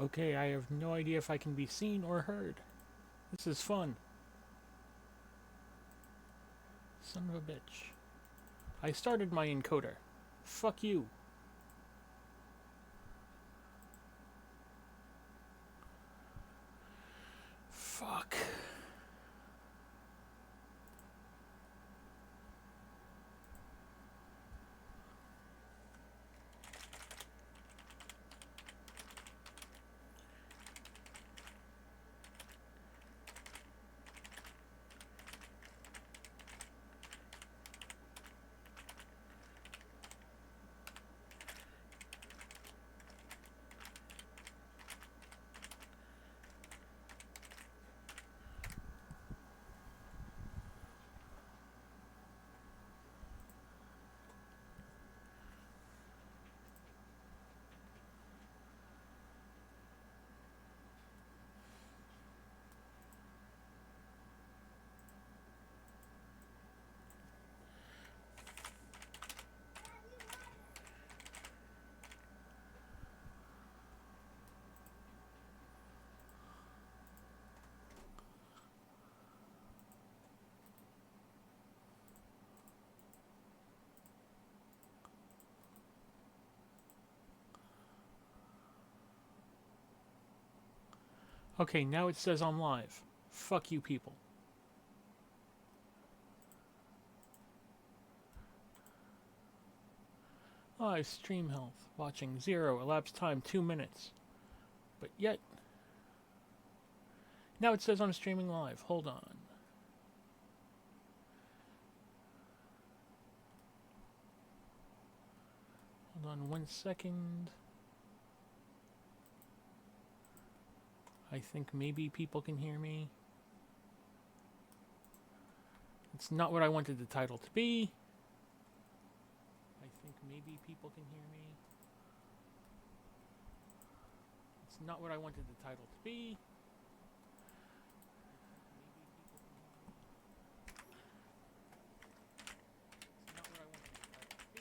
Okay, I have no idea if I can be seen or heard. This is fun. Son of a bitch. I started my encoder. Fuck you. Fuck. Okay, now it says I'm live. Fuck you people. Oh, stream health. Watching 0. Elapsed time 2 minutes. But yet... Now it says I'm streaming live. Hold on. Hold on 1 second. I think maybe people can hear me. It's not what I wanted the title to be. I think maybe people can hear me. It's not what I wanted the title to be. It's not what I wanted the title to be.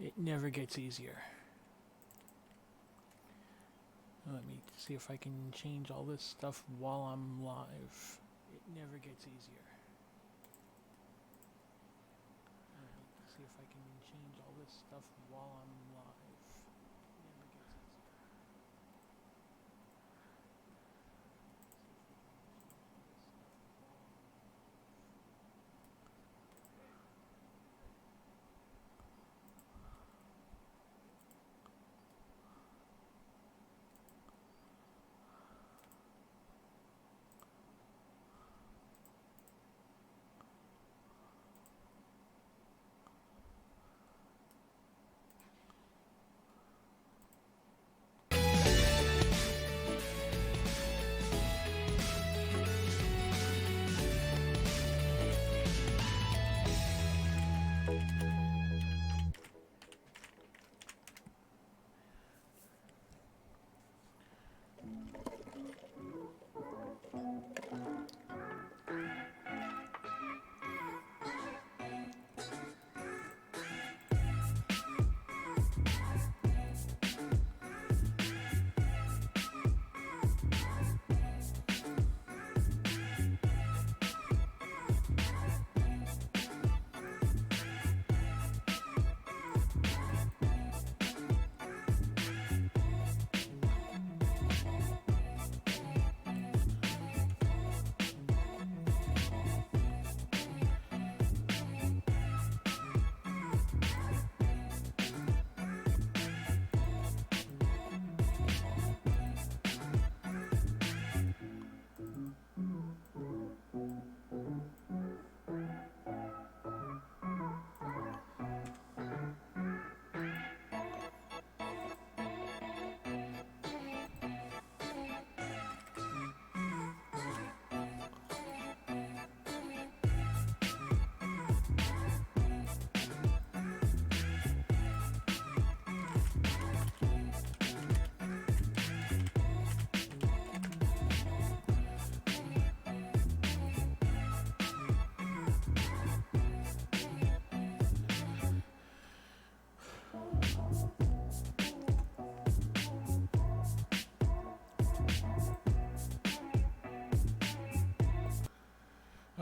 It never gets easier. Let me see if I can change all this stuff while I'm live. It never gets easier. Let me see if I can change all this stuff while I'm live. It never gets easier.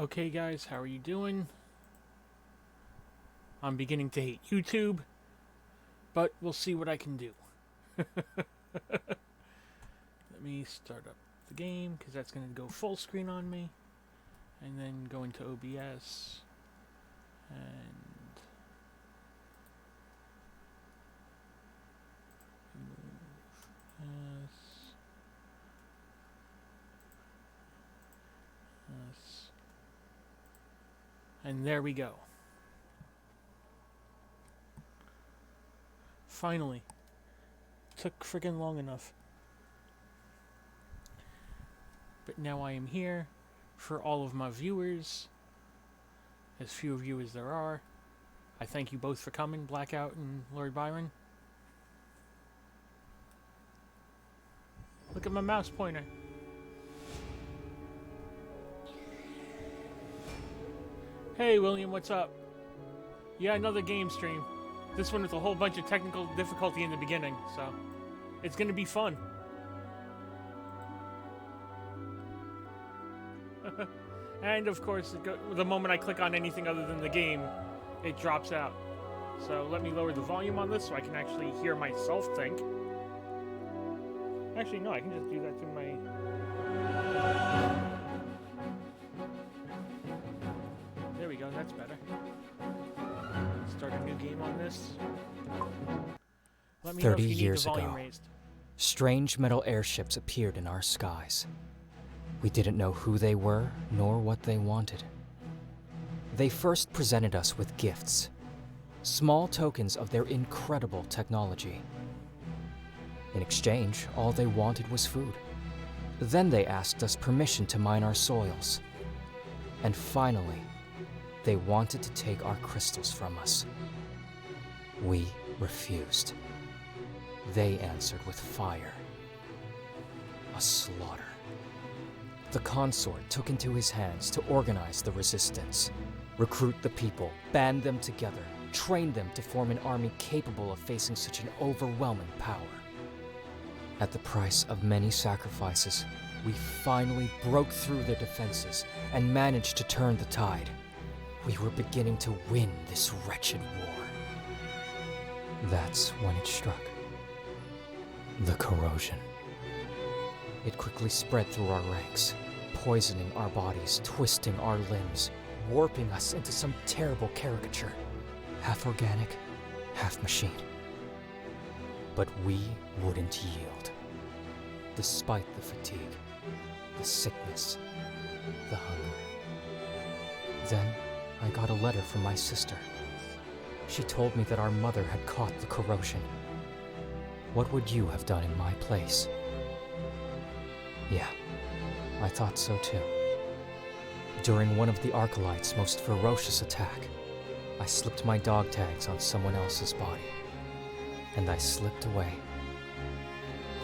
Okay guys, how are you doing? I'm beginning to hate YouTube, but we'll see what I can do. Let me start up the game, because that's going to go full screen on me. And then go into OBS. And move this. And there we go. Finally. Took friggin' long enough. But now I am here for all of my viewers. As few of you as there are. I thank you both for coming, Blackout and Lord Byron. Look at my mouse pointer. Hey William, what's up? Yeah, another game stream. This one with a whole bunch of technical difficulty in the beginning, so it's gonna be fun. And of course, the moment I click on anything other than the game, it drops out. So let me lower the volume on this so I can actually hear myself think. Actually, no, I can just do that through my... There we go, that's better. Start a new game on this. Let me know if you need the volume raised. Strange metal airships appeared in our skies. We didn't know who they were, nor what they wanted. They first presented us with gifts, small tokens of their incredible technology. In exchange, all they wanted was food. Then they asked us permission to mine our soils. And finally, they wanted to take our crystals from us. We refused. They answered with fire. A slaughter. The consort took into his hands to organize the resistance, recruit the people, band them together, train them to form an army capable of facing such an overwhelming power. At the price of many sacrifices, we finally broke through their defenses and managed to turn the tide. We were beginning to win this wretched war. That's when it struck. The corrosion. It quickly spread through our ranks, poisoning our bodies, twisting our limbs, warping us into some terrible caricature, half organic, half machine. But we wouldn't yield. Despite the fatigue, the sickness, the hunger. Then I got a letter from my sister. She told me that our mother had caught the corrosion. What would you have done in my place? Yeah, I thought so too. During one of the Arcalites' most ferocious attack, I slipped my dog tags on someone else's body, and I slipped away.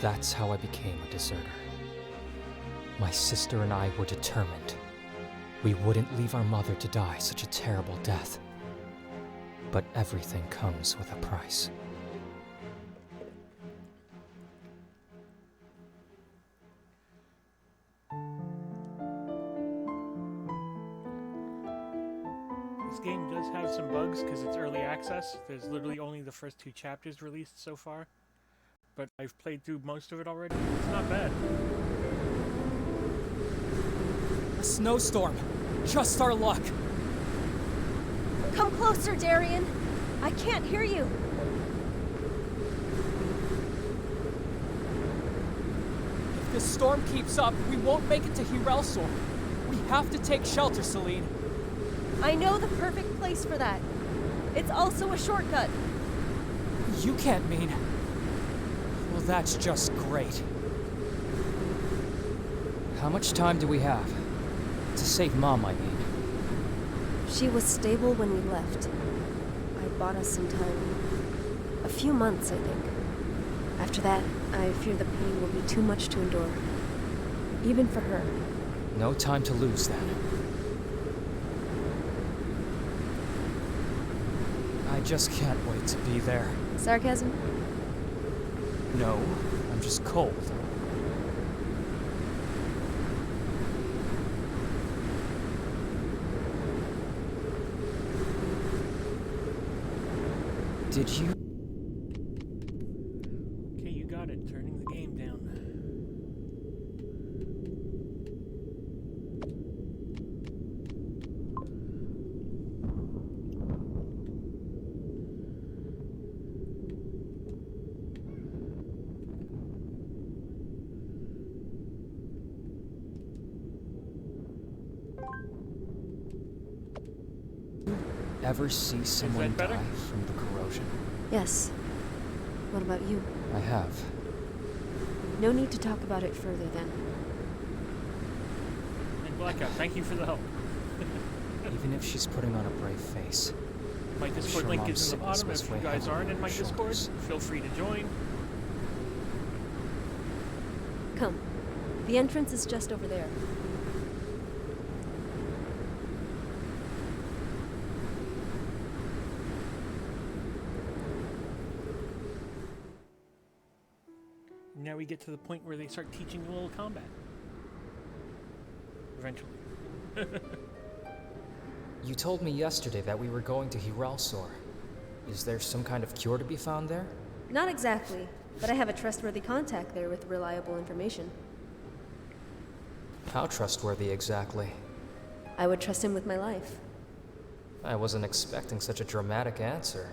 That's how I became a deserter. My sister and I were determined. We wouldn't leave our mother to die such a terrible death. But everything comes with a price. This game does have some bugs because it's early access. There's literally only the first 2 chapters released so far. But I've played through most of it already. It's not bad. A snowstorm. Just our luck. Come closer, Darian. I can't hear you. If this storm keeps up, we won't make it to Hirelsor. We have to take shelter, Celine. I know the perfect place for that. It's also a shortcut. You can't mean... Well, that's just great. How much time do we have? To save Mom, I mean. She was stable when we left. I bought us some time. A few months, I think. After that, I fear the pain will be too much to endure. Even for her. No time to lose, then. I just can't wait to be there. Sarcasm? No, I'm just cold. Did you? Okay, you got it. Turning the game down. Ever see someone better? die from the corrosion? Yes. What about you? I have. No need to talk about it further then. And Blackout, thank you for the help. Even if she's putting on a brave face. My Discord Sure, link Mom's is in the sickness bottom. must If you weigh guys heavily aren't in on my your Discord, shoulders. feel free to join. Come. The entrance is just over there. Now we get to the point where they start teaching you a little combat. Eventually. You told me yesterday that we were going to Hiralsor. Is there some kind of cure to be found there? Not exactly, but I have a trustworthy contact there with reliable information. How trustworthy exactly? I would trust him with my life. I wasn't expecting such a dramatic answer.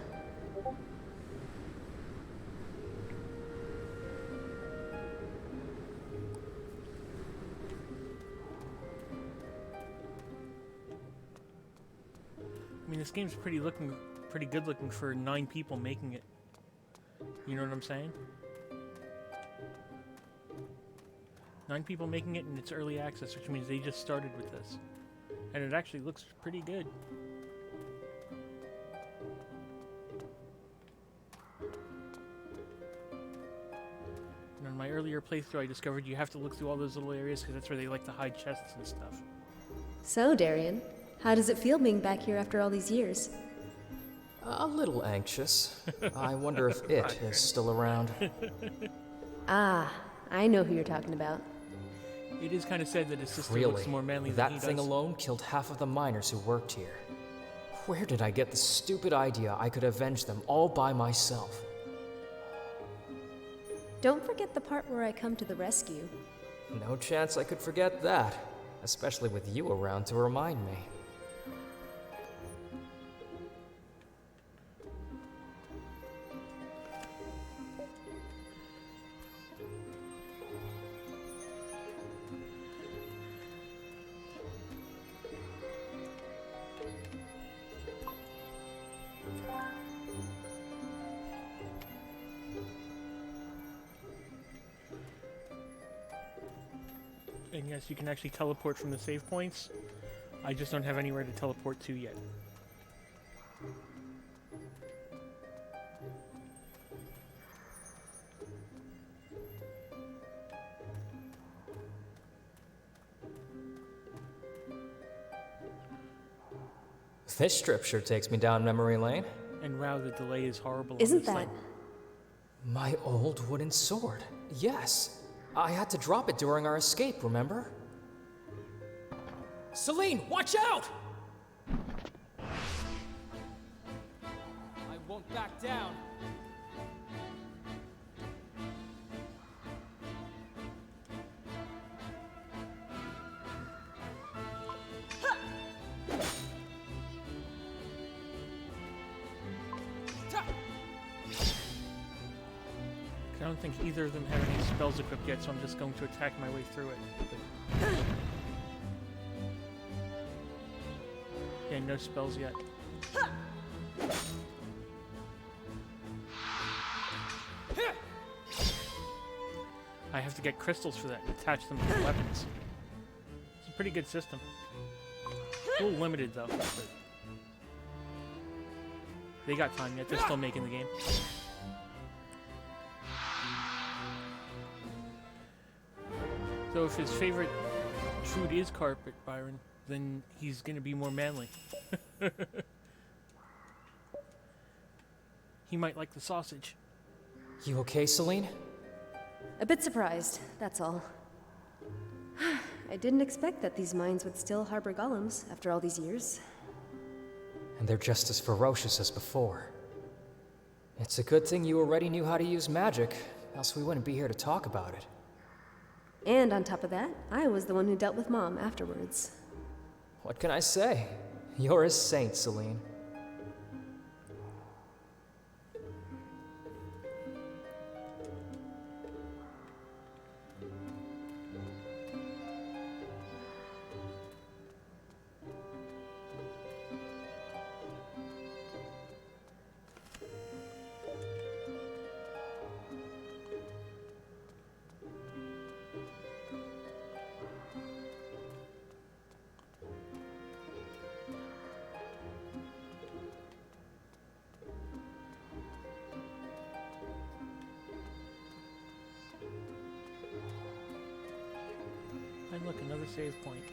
I mean, this game's pretty good looking for 9 people making it. You know what I'm saying? 9 people making it in its early access, which means they just started with this. And it actually looks pretty good. And on my earlier playthrough, I discovered you have to look through all those little areas because that's where they like to hide chests and stuff. So, Darian, how does it feel being back here after all these years? A little anxious. I wonder if it is still around. Ah, I know who you're talking about. It is kind of sad that his sister Really? looks more manly than That he thing does. alone killed half of the miners who worked here. Where did I get the stupid idea I could avenge them all by myself? Don't forget the part where I come to the rescue. No chance I could forget that, especially with you around to remind me. And yes, you can actually teleport from the save points. I just don't have anywhere to teleport to yet. This strip sure takes me down memory lane. And wow, the delay is horrible. on Isn't this that? thing. My old wooden sword. Yes. I had to drop it during our escape, remember? Celine, watch out! I won't back down. I don't think either of them have any spells equipped yet, so I'm just going to attack my way through it. But... yeah, no spells yet. I have to get crystals for that and attach them to the weapons. It's a pretty good system. A little limited though. But they got time yet. They're still making the game. So if his favorite food is carpet, Byron, then he's going to be more manly. He might like the sausage. You okay, Celine? A bit surprised, that's all. I didn't expect that these mines would still harbor golems after all these years. And they're just as ferocious as before. It's a good thing you already knew how to use magic, else we wouldn't be here to talk about it. And on top of that, I was the one who dealt with Mom afterwards. What can I say? You're a saint, Celine. And look, another save point.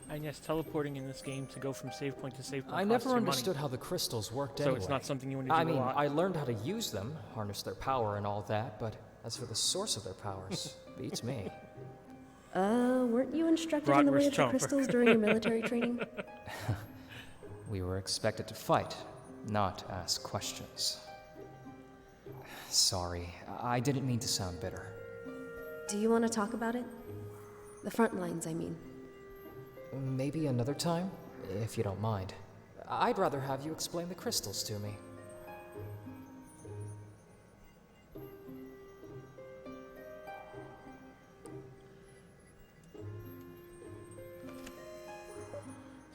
And yes, teleporting in this game to go from save point to save point I costs never you understood money. how the crystals worked So anyway. it's not something you want to do I mean, a lot. I learned how to use them, harness their power and all that, but as for the source of their powers, beats me. Weren't you instructed in the way Bratwurst of the chomper. crystals during your military training? We were expected to fight, not ask questions. Sorry, I didn't mean to sound bitter. Do you want to talk about it? The front lines, I mean. Maybe another time, if you don't mind. I'd rather have you explain the crystals to me.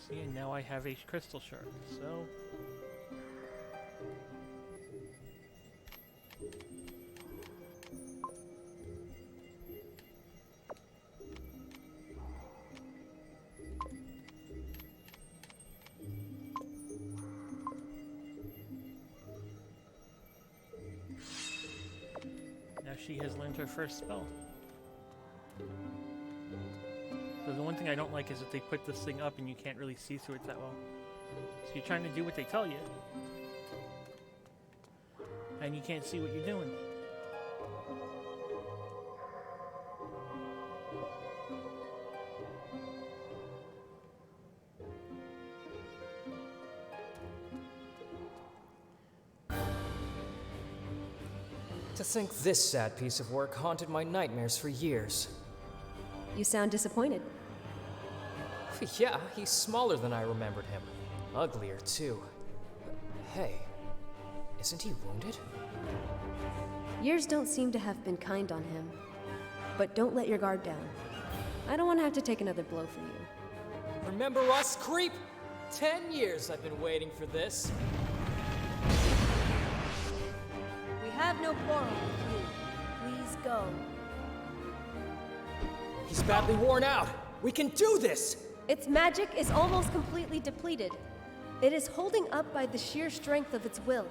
See, and now I have a crystal shard, so... Now she has learned her first spell. So the one thing I don't like is that they put this thing up and you can't really see through it that well. So you're trying to do what they tell you. And you can't see what you're doing. To think this sad piece of work haunted my nightmares for years. You sound disappointed. Yeah, he's smaller than I remembered him. Uglier, too. Hey, isn't he wounded? Years don't seem to have been kind on him. But don't let your guard down. I don't want to have to take another blow for you. Remember us, creep? 10 years I've been waiting for this. We have no quarrel with you. Please go. He's badly worn out. We can do this! Its magic is almost completely depleted. It is holding up by the sheer strength of its will.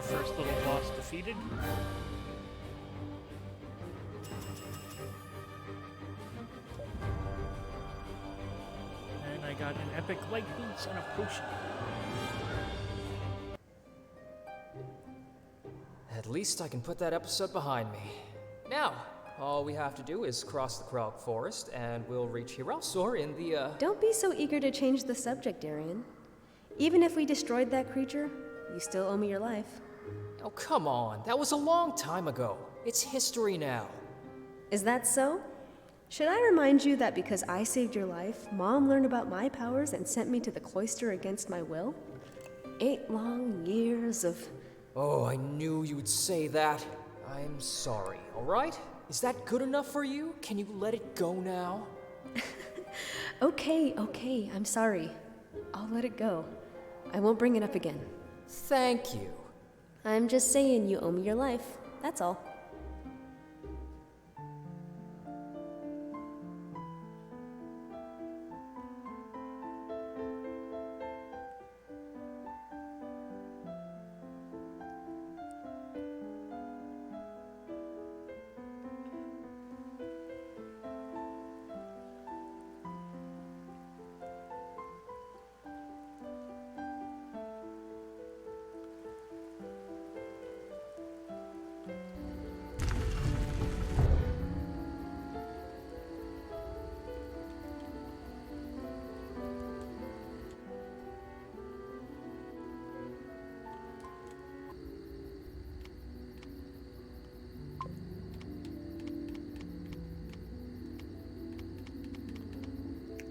first little boss defeated. And I got an epic light boots and a potion. At least I can put that episode behind me. Now, all we have to do is cross the Krog Forest, and we'll reach Hiralsor in the, Don't be so eager to change the subject, Darian. Even if we destroyed that creature, you still owe me your life. Oh, come on. That was a long time ago. It's history now. Is that so? Should I remind you that because I saved your life, Mom learned about my powers and sent me to the cloister against my will? 8 long years of... Oh, I knew you would say that. I'm sorry, all right? Is that good enough for you? Can you let it go now? Okay, I'm sorry. I'll let it go. I won't bring it up again. Thank you. I'm just saying you owe me your life. That's all.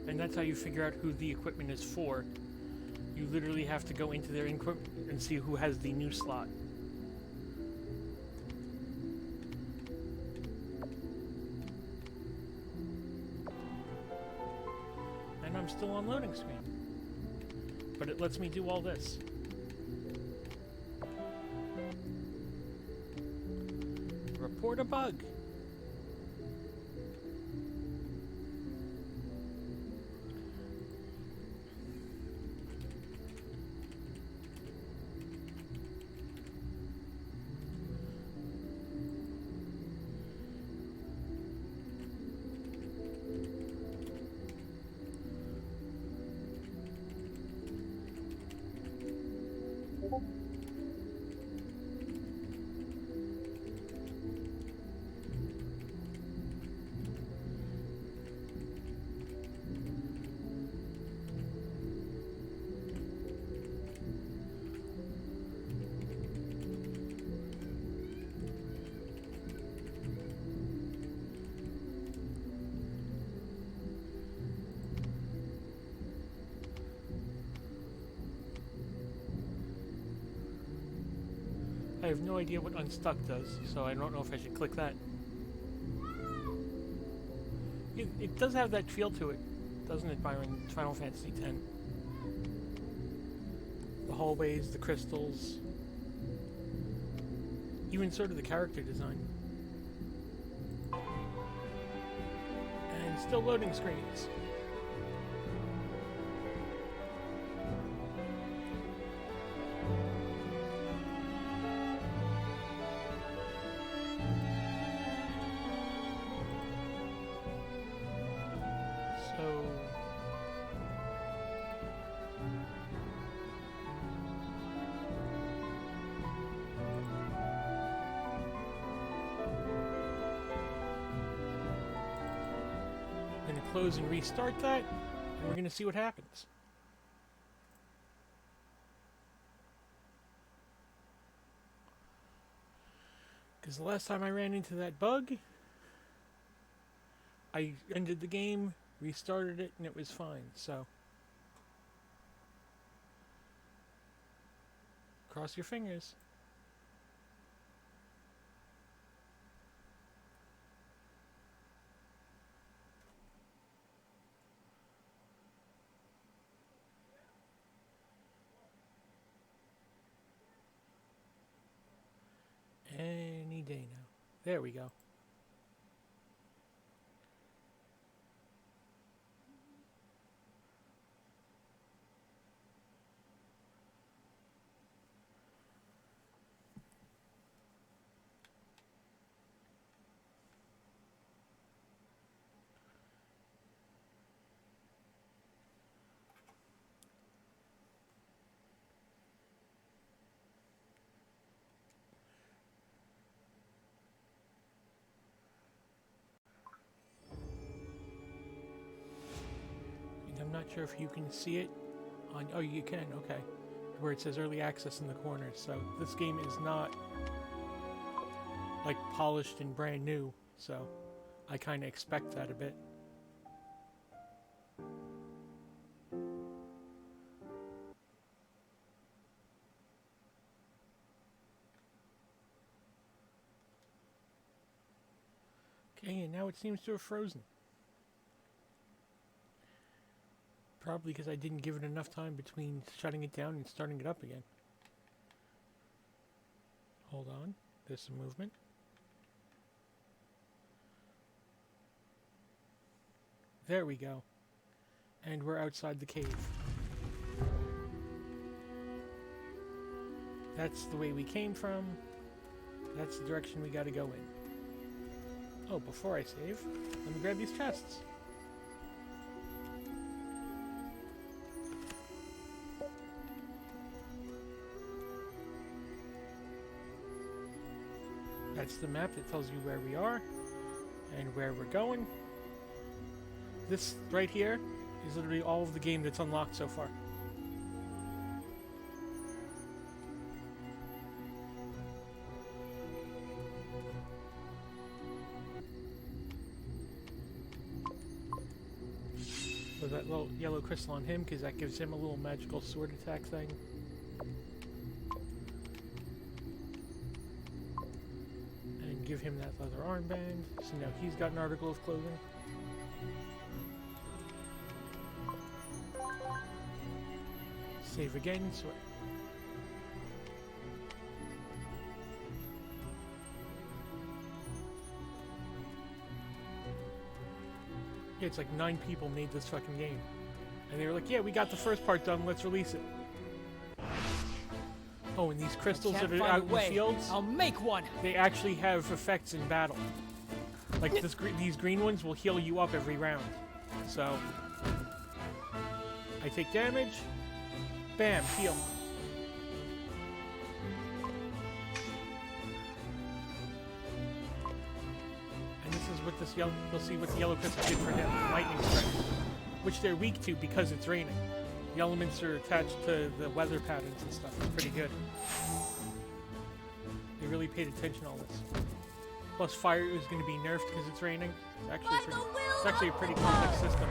And that's how you figure out who the equipment is for. You literally have to go into their equipment and see who has the new slot. And I'm still on loading screen. But it lets me do all this. Report a bug. I have no idea what unstuck does, so I don't know if I should click that. It does have that feel to it, doesn't it, Byron? Final Fantasy X. The hallways, the crystals, even sort of the character design. And still loading screens. Close and restart that, and we're going to see what happens. Because the last time I ran into that bug, I ended the game, restarted it, and it was fine, so cross your fingers. Any day now. There we go. not sure if you can see it on. Oh, you can. Okay, where it says early access in the corner. So this game is not like polished and brand new. So I kind of expect that a bit. Okay, and now it seems to have frozen. Probably because I didn't give it enough time between shutting it down and starting it up again. Hold on, there's some movement. There we go. And we're outside the cave. That's the way we came from. That's the direction we gotta go in. Oh, before I save, let me grab these chests. That's the map that tells you where we are and where we're going. This right here is literally all of the game that's unlocked so far. So that little yellow crystal on him, because that gives him a little magical sword attack thing. And give him that leather armband, so now he's got an article of clothing. Save again, so yeah, it's like 9 people made this fucking game. And they were like, yeah, we got the first part done, let's release it. Oh, and these crystals that are out in the fields, I'll make one. they actually have effects in battle. Like these green ones will heal you up every round. So I take damage, bam, heal. And this is what this yellow, you'll see what the yellow crystal did for him, lightning strike, which they're weak to because it's raining. The elements are attached to the weather patterns and stuff. It's pretty good. They really paid attention to all this. Plus, fire is going to be nerfed because it's raining. It's actually a pretty complex system.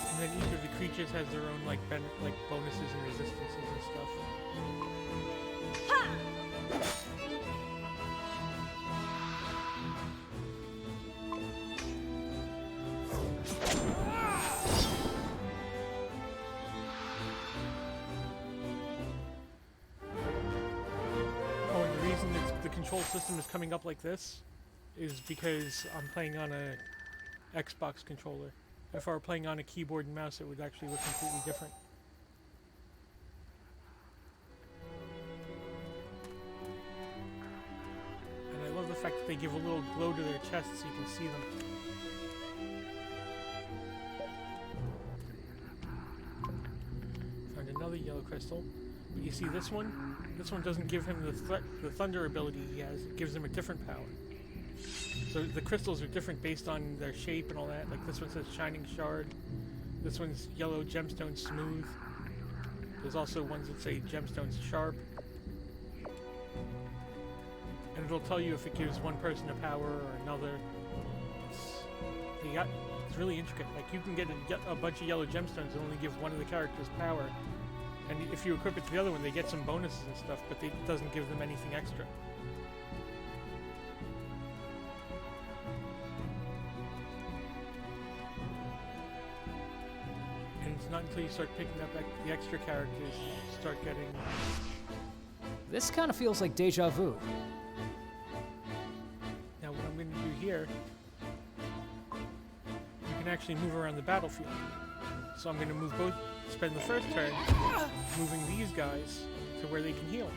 And then each of the creatures has their own like bonuses and resistances and stuff. Oh, and the reason that the control system is coming up like this is because I'm playing on a Xbox controller. If I were playing on a keyboard and mouse, it would actually look completely different. And I love the fact that they give a little glow to their chests so you can see them. Found another yellow crystal. But you see this one? This one doesn't give him the thunder ability he has. It gives him a different power. So the crystals are different based on their shape and all that. Like this one says Shining Shard. This one's Yellow Gemstone Smooth. There's also ones that say Gemstones Sharp. And it'll tell you if it gives one person a power or another. It's really intricate. Like you can get a bunch of yellow gemstones and only give one of the characters power. And if you equip it to the other one, they get some bonuses and stuff, but it doesn't give them anything extra. And it's not until you start picking up the extra characters you start getting... This kind of feels like deja vu. Now what I'm going to do here, you can actually move around the battlefield. So I'm going to move both, spend the first turn moving these guys to where they can heal.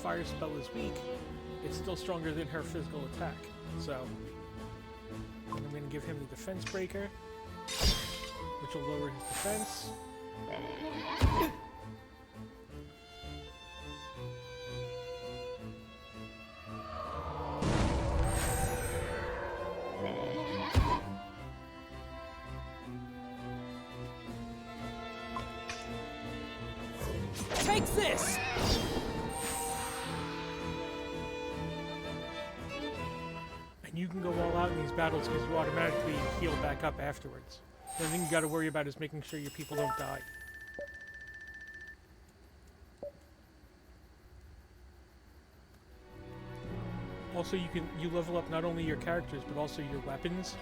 fire spell is weak, it's still stronger than her physical attack. So, I'm going to give him the defense breaker, which will lower his defense. Take this! And you can go all out in these battles because you automatically heal back up afterwards. The only thing you got to worry about is making sure your people don't die. Also, you level up not only your characters but also your weapons.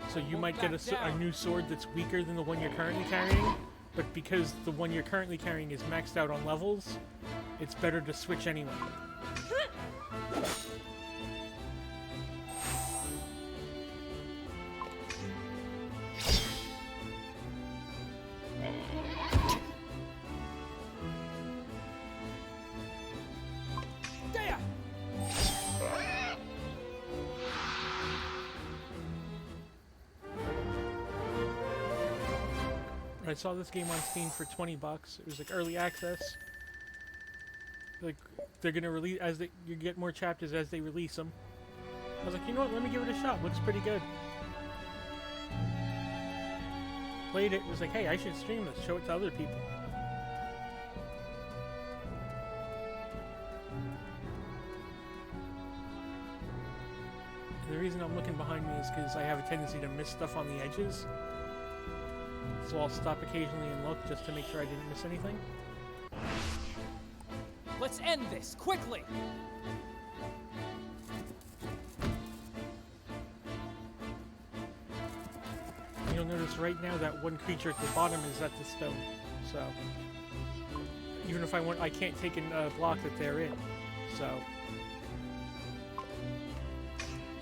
So you might get a new sword that's weaker than the one you're currently carrying, but because the one you're currently carrying is maxed out on levels, it's better to switch anyway. There! I saw this game on Steam for $20. It was like early access. Like they're gonna release you get more chapters as they release them. I was like, you know what? Let me give it a shot. Looks pretty good. Played it. Was like, hey, I should stream this. Show it to other people. And the reason I'm looking behind me is because I have a tendency to miss stuff on the edges. So I'll stop occasionally and look just to make sure I didn't miss anything. Let's end this, quickly! You'll notice right now that one creature at the bottom is at the stone. So even if I can't take a block that they're in. So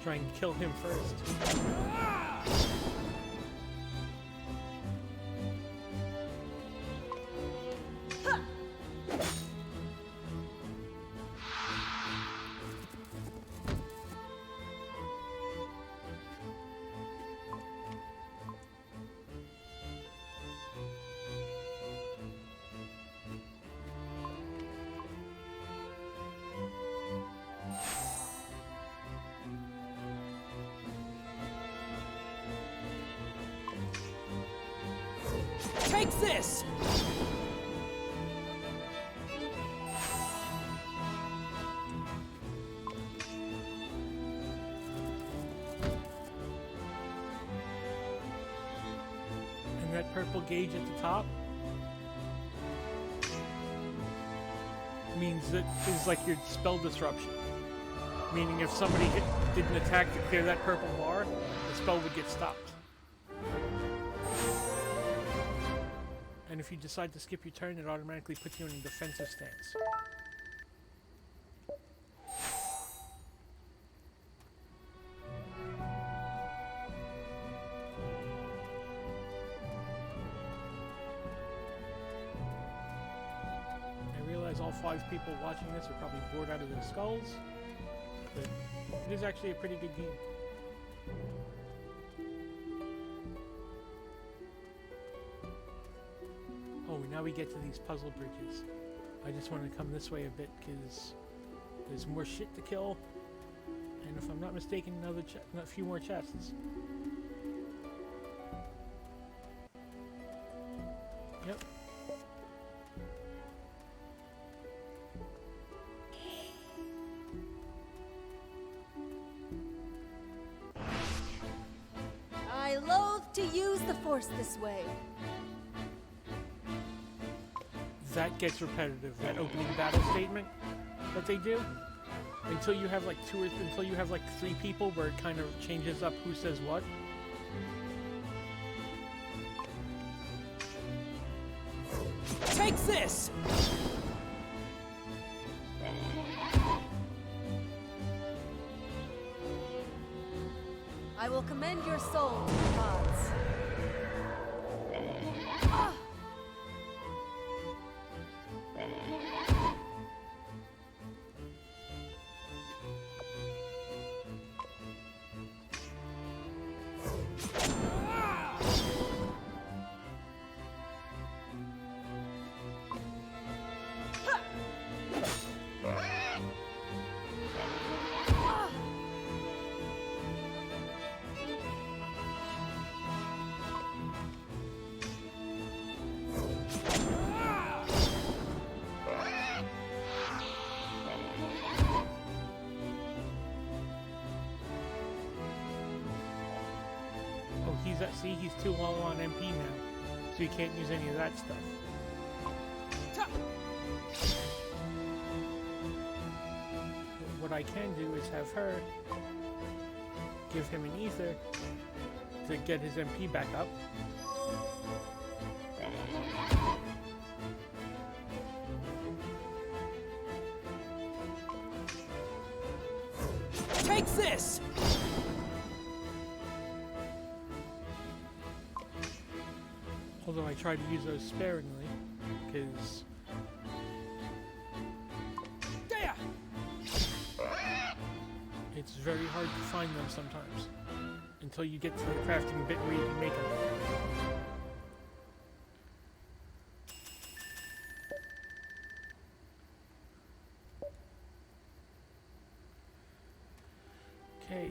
try and kill him first. Take this! And that purple gauge at the top means that is like your spell disruption. Meaning if somebody did an attack to clear that purple bar, the spell would get stopped. And if you decide to skip your turn, it automatically puts you in a defensive stance. I realize all 5 people watching this are probably bored out of their skulls, but it is actually a pretty good game. Oh, now we get to these puzzle bridges. I just want to come this way a bit because there's more shit to kill, and if I'm not mistaken, a few more chests. Yep. I loathe to use the Force this way. That gets repetitive, that opening battle statement that they do. Until you have like 3 people where it kind of changes up who says what. Take this! I will commend your soul to the gods. that. See, he's too low on MP now, so he can't use any of that stuff. What I can do is have her give him an ether to get his MP back up. Take this! Although I try to use those sparingly, because There! it's very hard to find them sometimes until you get to the crafting bit where you can make them. Okay.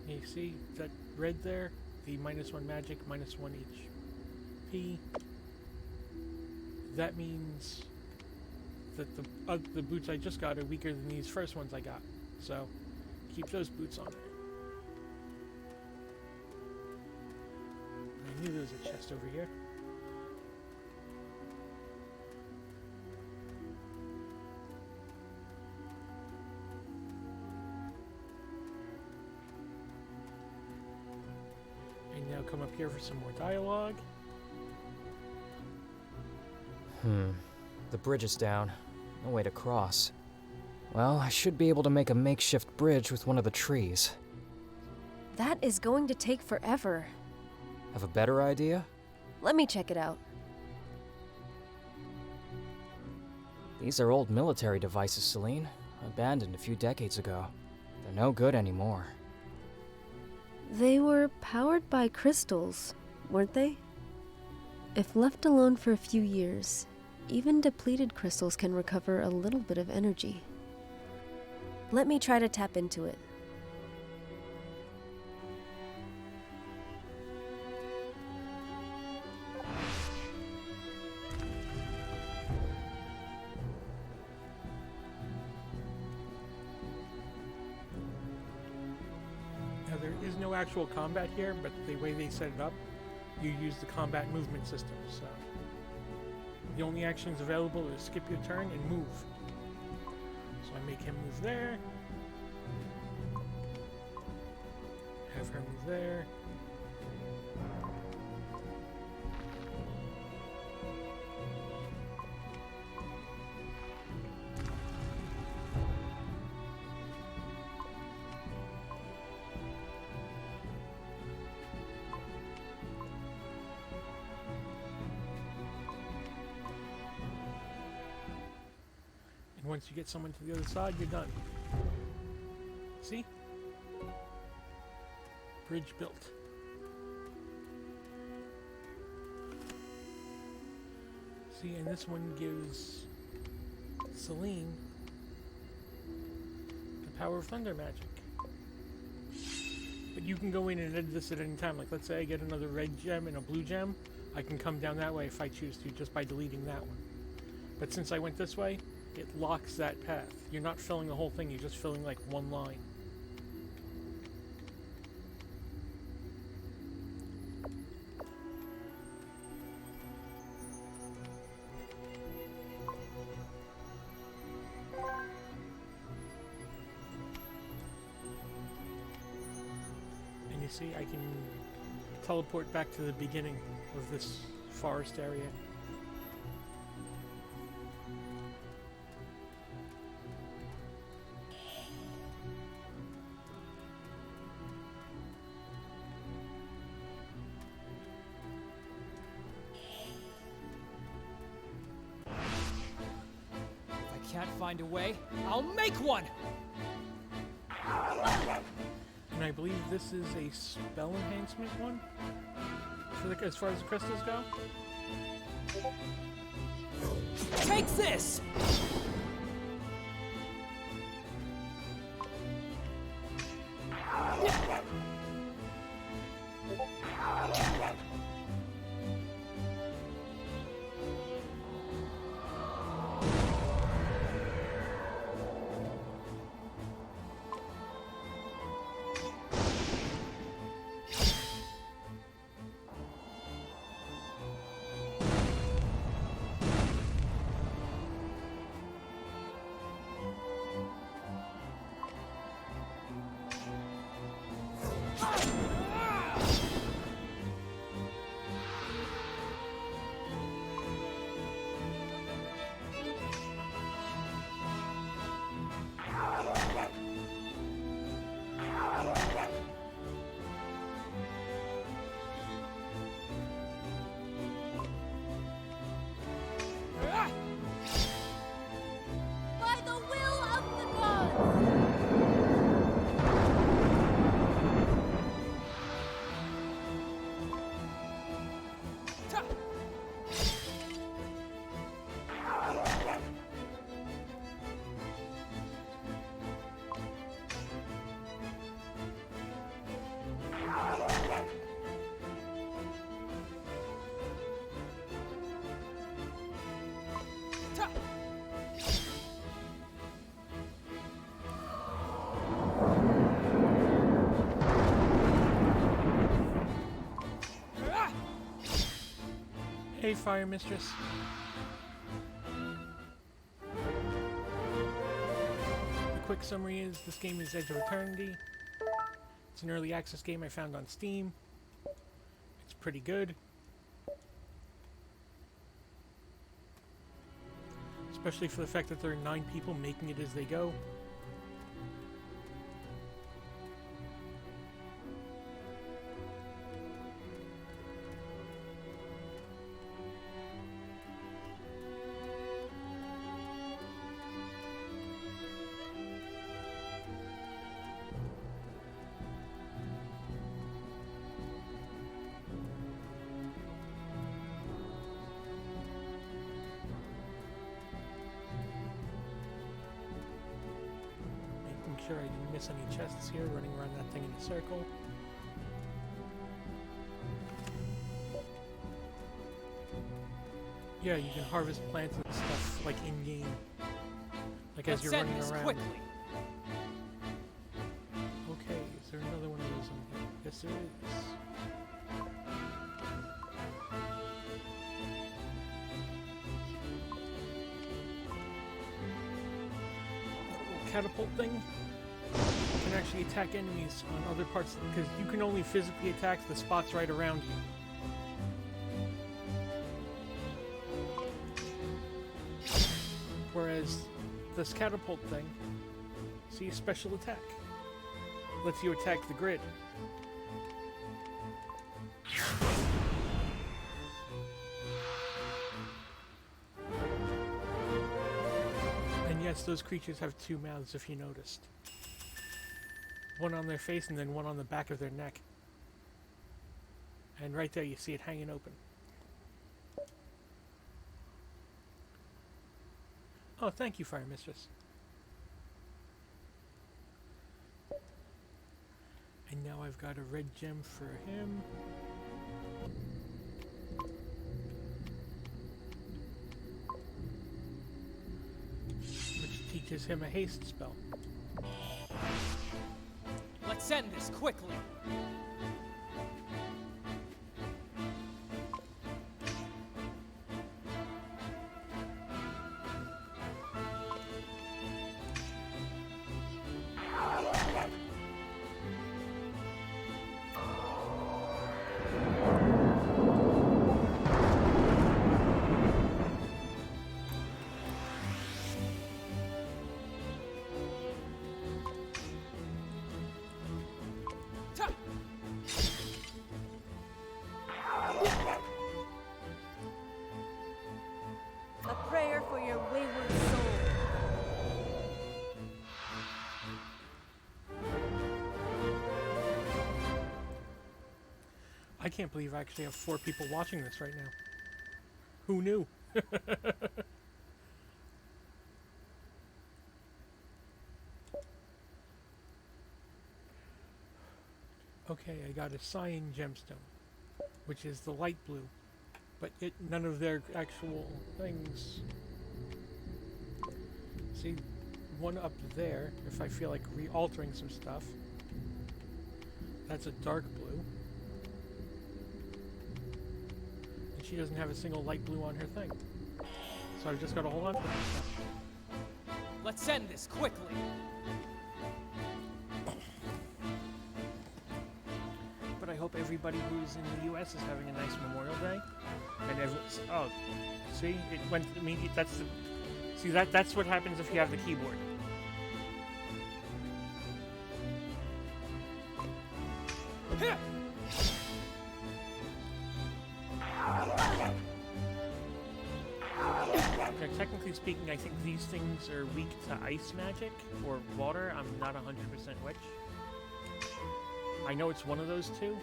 You see that red there? The -1 magic, -1 HP. That means that the boots I just got are weaker than these first ones I got. So, keep those boots on there. I knew there was a chest over here. And now come up here for some more dialogue. The bridge is down. No way to cross. Well, I should be able to make a makeshift bridge with one of the trees. That is going to take forever. Have a better idea? Let me check it out. These are old military devices, Celine. Abandoned a few decades ago. They're no good anymore. They were powered by crystals, weren't they? If left alone for a few years, even depleted crystals can recover a little bit of energy. Let me try to tap into it. Now there is no actual combat here, but the way they set it up, you use the combat movement system, so the only actions available is skip your turn and move. So I make him move there, have her move there. Once you get someone to the other side, you're done. See? Bridge built. See, and this one gives Celine the power of thunder magic. But you can go in and edit this at any time. Like, let's say I get another red gem and a blue gem. I can come down that way if I choose to, just by deleting that one. But since I went this way, it locks that path. You're not filling the whole thing, you're just filling like one line. And you see, I can teleport back to the beginning of this forest area. Can't find a way, I'll make one! And I believe this is a spell enhancement one, for the, as far as the crystals go. Take this! Hey, Fire Mistress. The quick summary is this game is Edge of Eternity. It's an early access game I found on Steam. It's pretty good. Especially for the fact that there are 9 people making it as they go. Sure I didn't miss any chests here, running around that thing in a circle. Yeah, you can harvest plants and stuff like in game, like as Let's you're end running this around. quickly. Okay, is there another one of those in here? Yes, there is. That little catapult thing can actually attack enemies on other parts, because you can only physically attack the spots right around you. Whereas this catapult thing, see, special attack, lets you attack the grid. And yes, those creatures have 2 mouths if you noticed. One on their face and then one on the back of their neck. And right there you see it hanging open. Oh, thank you, Fire Mistress. And now I've got a red gem for him. Which teaches him a haste spell. Let's end this quickly. Ta- A prayer for your wayward soul. I can't believe I actually have 4 people watching this right now. Who knew? Okay, I got a cyan gemstone, which is the light blue, but none of their actual things. See, one up there, if I feel like re-altering some stuff, that's a dark blue. And she doesn't have a single light blue on her thing. So I've just got to hold on to that stuff. Let's end this quickly. But I hope everybody who's in the U.S. is having a nice Memorial Day. And everyone's, oh, see, it went immediate. That's the, see that's what happens if you have the keyboard. Heh! Now, technically speaking, I think these things are weak to ice magic or water. I'm not 100% which. I know it's one of those two.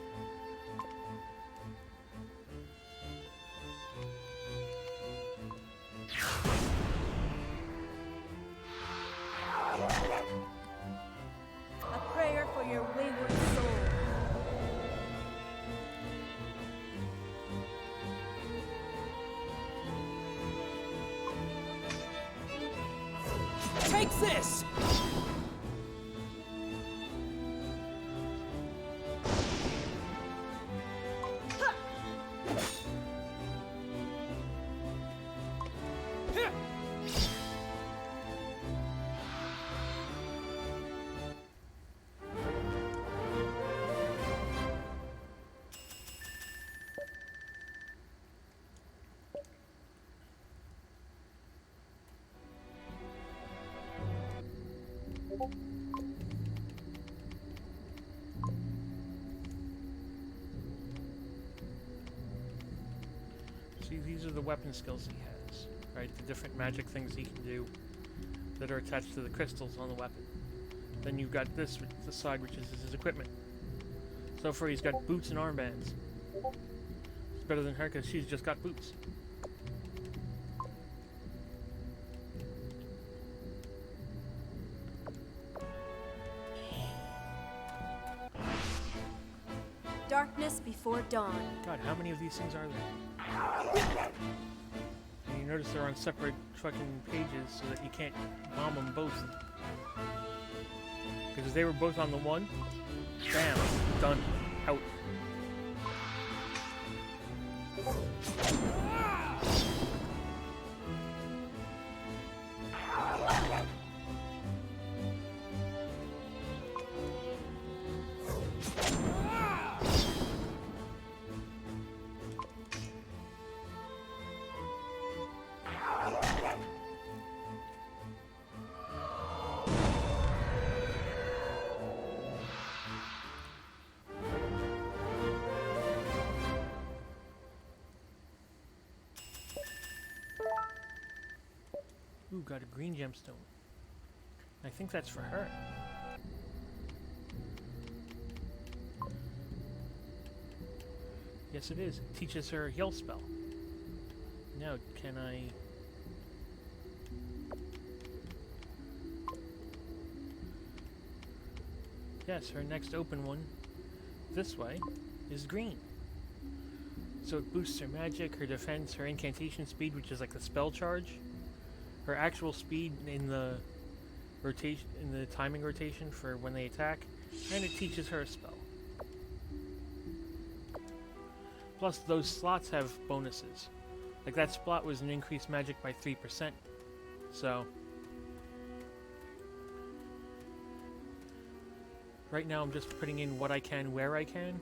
A prayer for your wayward soul. Take this! See, these are the weapon skills he has, right? The different magic things he can do that are attached to the crystals on the weapon. Then you've got this side, which is his equipment. So far, he's got boots and armbands. It's better than her because she's just got boots. Darkness before dawn. God, how many of these things are there? And you notice they're on separate fucking pages so that you can't bomb them both. Because if they were both on the one, bam, done, out. Ooh, got a green gemstone. I think that's for her. Yes, it is. It teaches her a heal spell. Now, can I... Yes, her next open one, this way, is green. So it boosts her magic, her defense, her incantation speed, which is like the spell charge. Her actual speed in the rotation, in the timing rotation for when they attack, and it teaches her a spell. Plus, those slots have bonuses. Like that spot was an increased magic by 3%. So, right now I'm just putting in what I can where I can.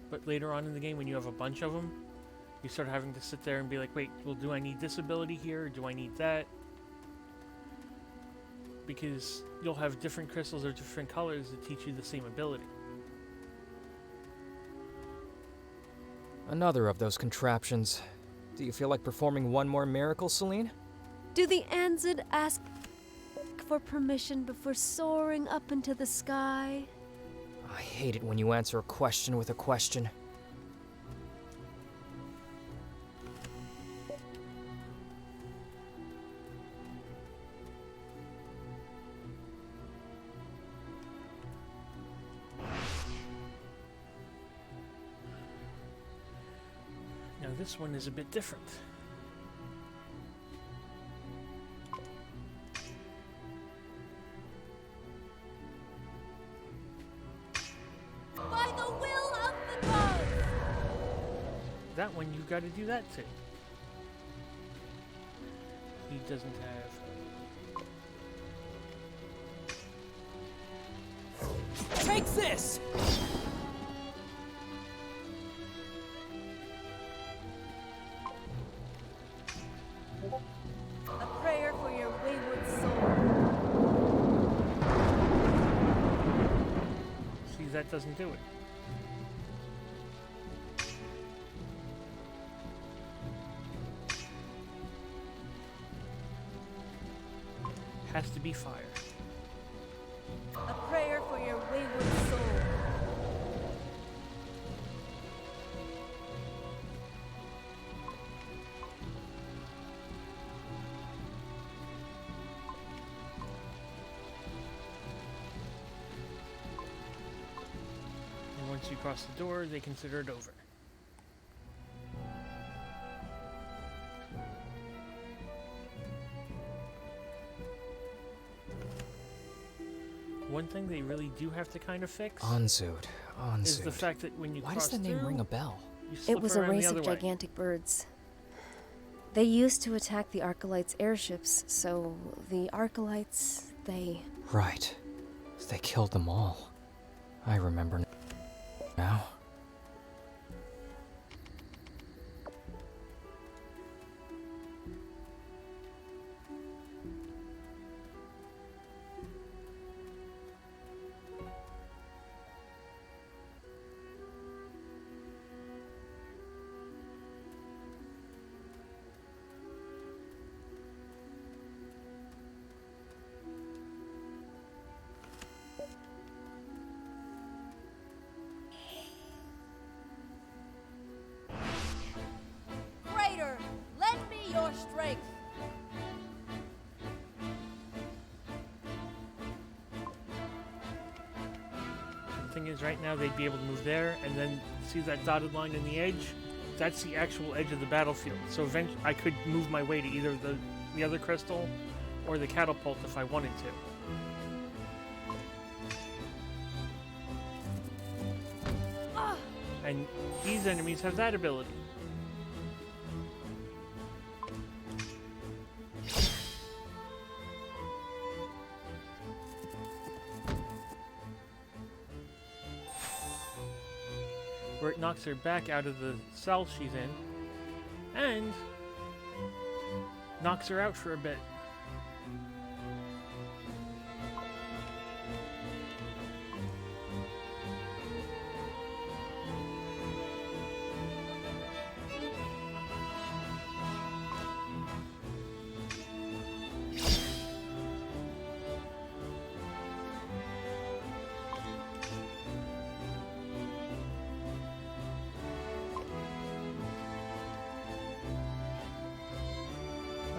But later on in the game, when you have a bunch of them, you start having to sit there and be like, wait, well, do I need this ability here? Or do I need that? Because you'll have different crystals or different colors that teach you the same ability. Another of those contraptions. Do you feel like performing one more miracle, Celine? Do the Anzid ask for permission before soaring up into the sky? I hate it when you answer a question with a question. Now this one is a bit different. By the will of the gods! That one, you gotta do that too. He doesn't have... Take this! A prayer for your wayward soul. See, that doesn't do it. Has to be fire. A prayer for your wayward soul. And once you cross the door, they consider it over. One thing they really do have to kind of fix Anzud. is the Anzud. fact that when you Why cross does the name through, ring a bell? you slip It was a around the race other of way. gigantic birds. They used to attack the Arcalites' airships, so the Arcalites, they... Right. They killed them all. I remember now. Greater, lend me your strength. The thing is, right now they'd be able to move there, and then see that dotted line in the edge? That's the actual edge of the battlefield. So eventually I could move my way to either the other crystal or the catapult if I wanted to. And these enemies have that ability. Where it knocks her back out of the cell she's in, and knocks her out for a bit.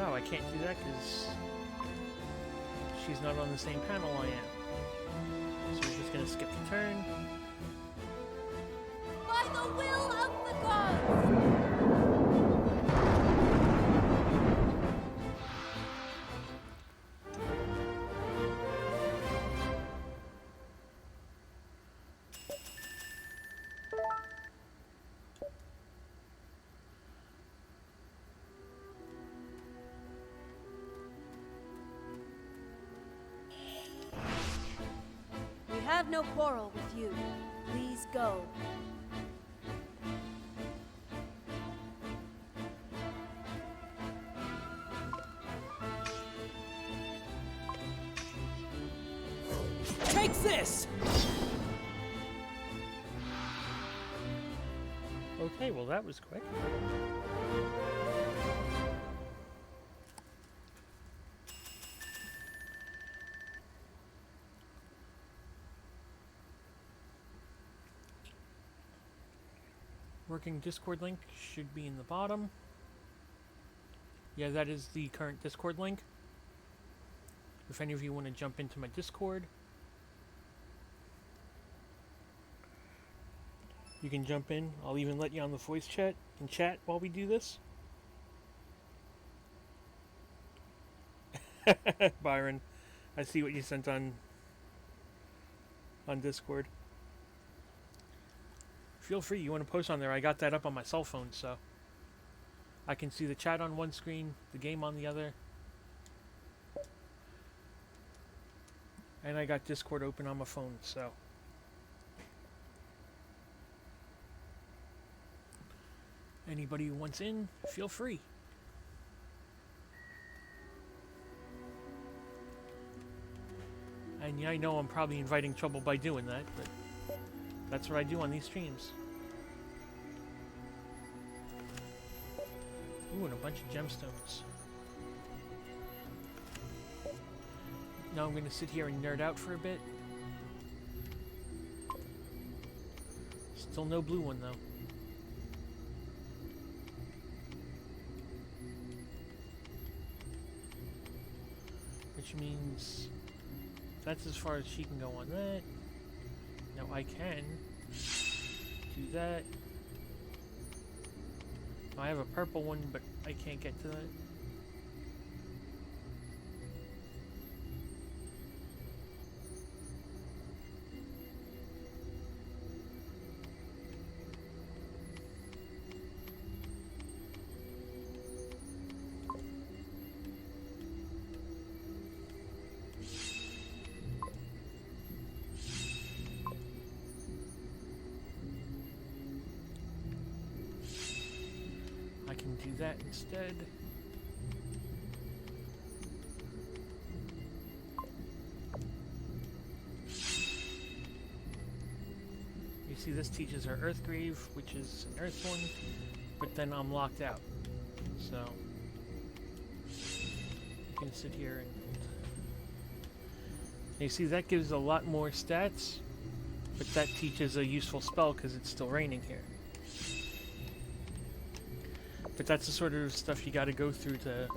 Oh, I can't do that because she's not on the same panel I am. So we're just gonna skip the turn. By the will of the gods! We have no quarrel with you. Please go. Take this! Okay, well that was quick. Working Discord link should be in the bottom. Yeah, that is the current Discord link. If any of you want to jump into my Discord, you can jump in. I'll even let you on the voice chat and chat while we do this. Byron, I see what you sent on Discord. Feel free, you want to post on there. I got that up on my cell phone, so I can see the chat on one screen, the game on the other. And I got Discord open on my phone, so anybody who wants in, feel free. And yeah, I know I'm probably inviting trouble by doing that, but that's what I do on these streams. Ooh, and a bunch of gemstones. Now I'm going to sit here and nerd out for a bit. Still no blue one, though. Which means that's as far as she can go on that. Now I can do that. I have a purple one, but I can't get to that. that instead. You see, this teaches her Earthgrave, which is an Earth one, but then I'm locked out. So you can sit here and you see that gives a lot more stats, but that teaches a useful spell because it's still raining here. But that's the sort of stuff you got to go through to.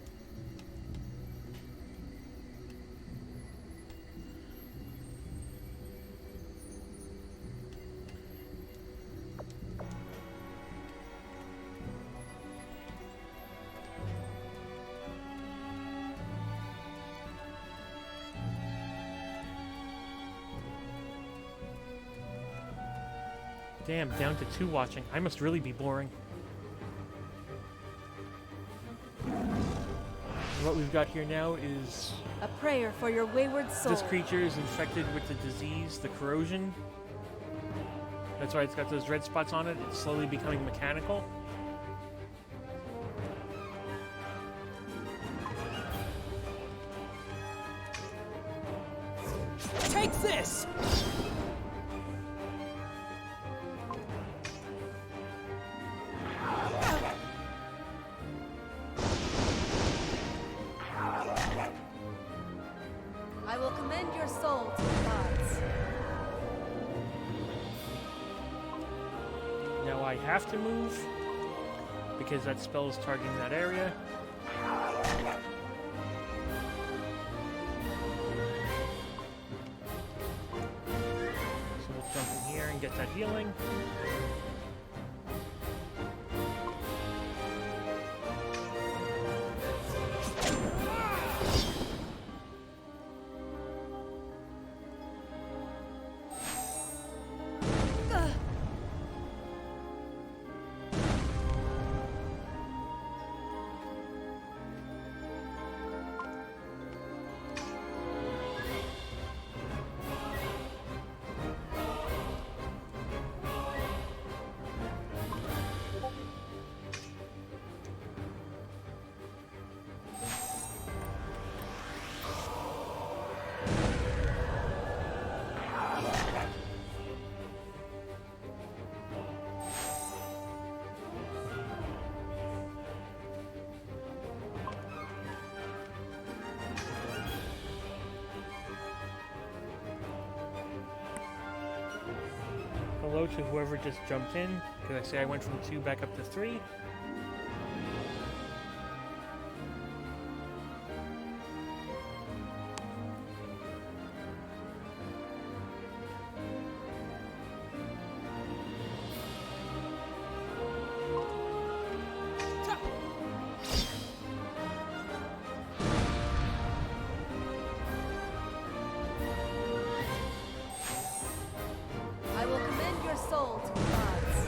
Damn, down to 2 watching. I must really be boring. What we've got here now is A prayer for your wayward soul. this creature is infected with the disease, the corrosion. That's why it's got those red spots on it. It's slowly becoming mechanical. Take this! I will commend your soul to the gods. Now I have to move because that spell is targeting that area. So we'll jump in here and get that healing. Hello to whoever just jumped in, because I say I went from 2 back up to 3. I will commend your soul to the gods.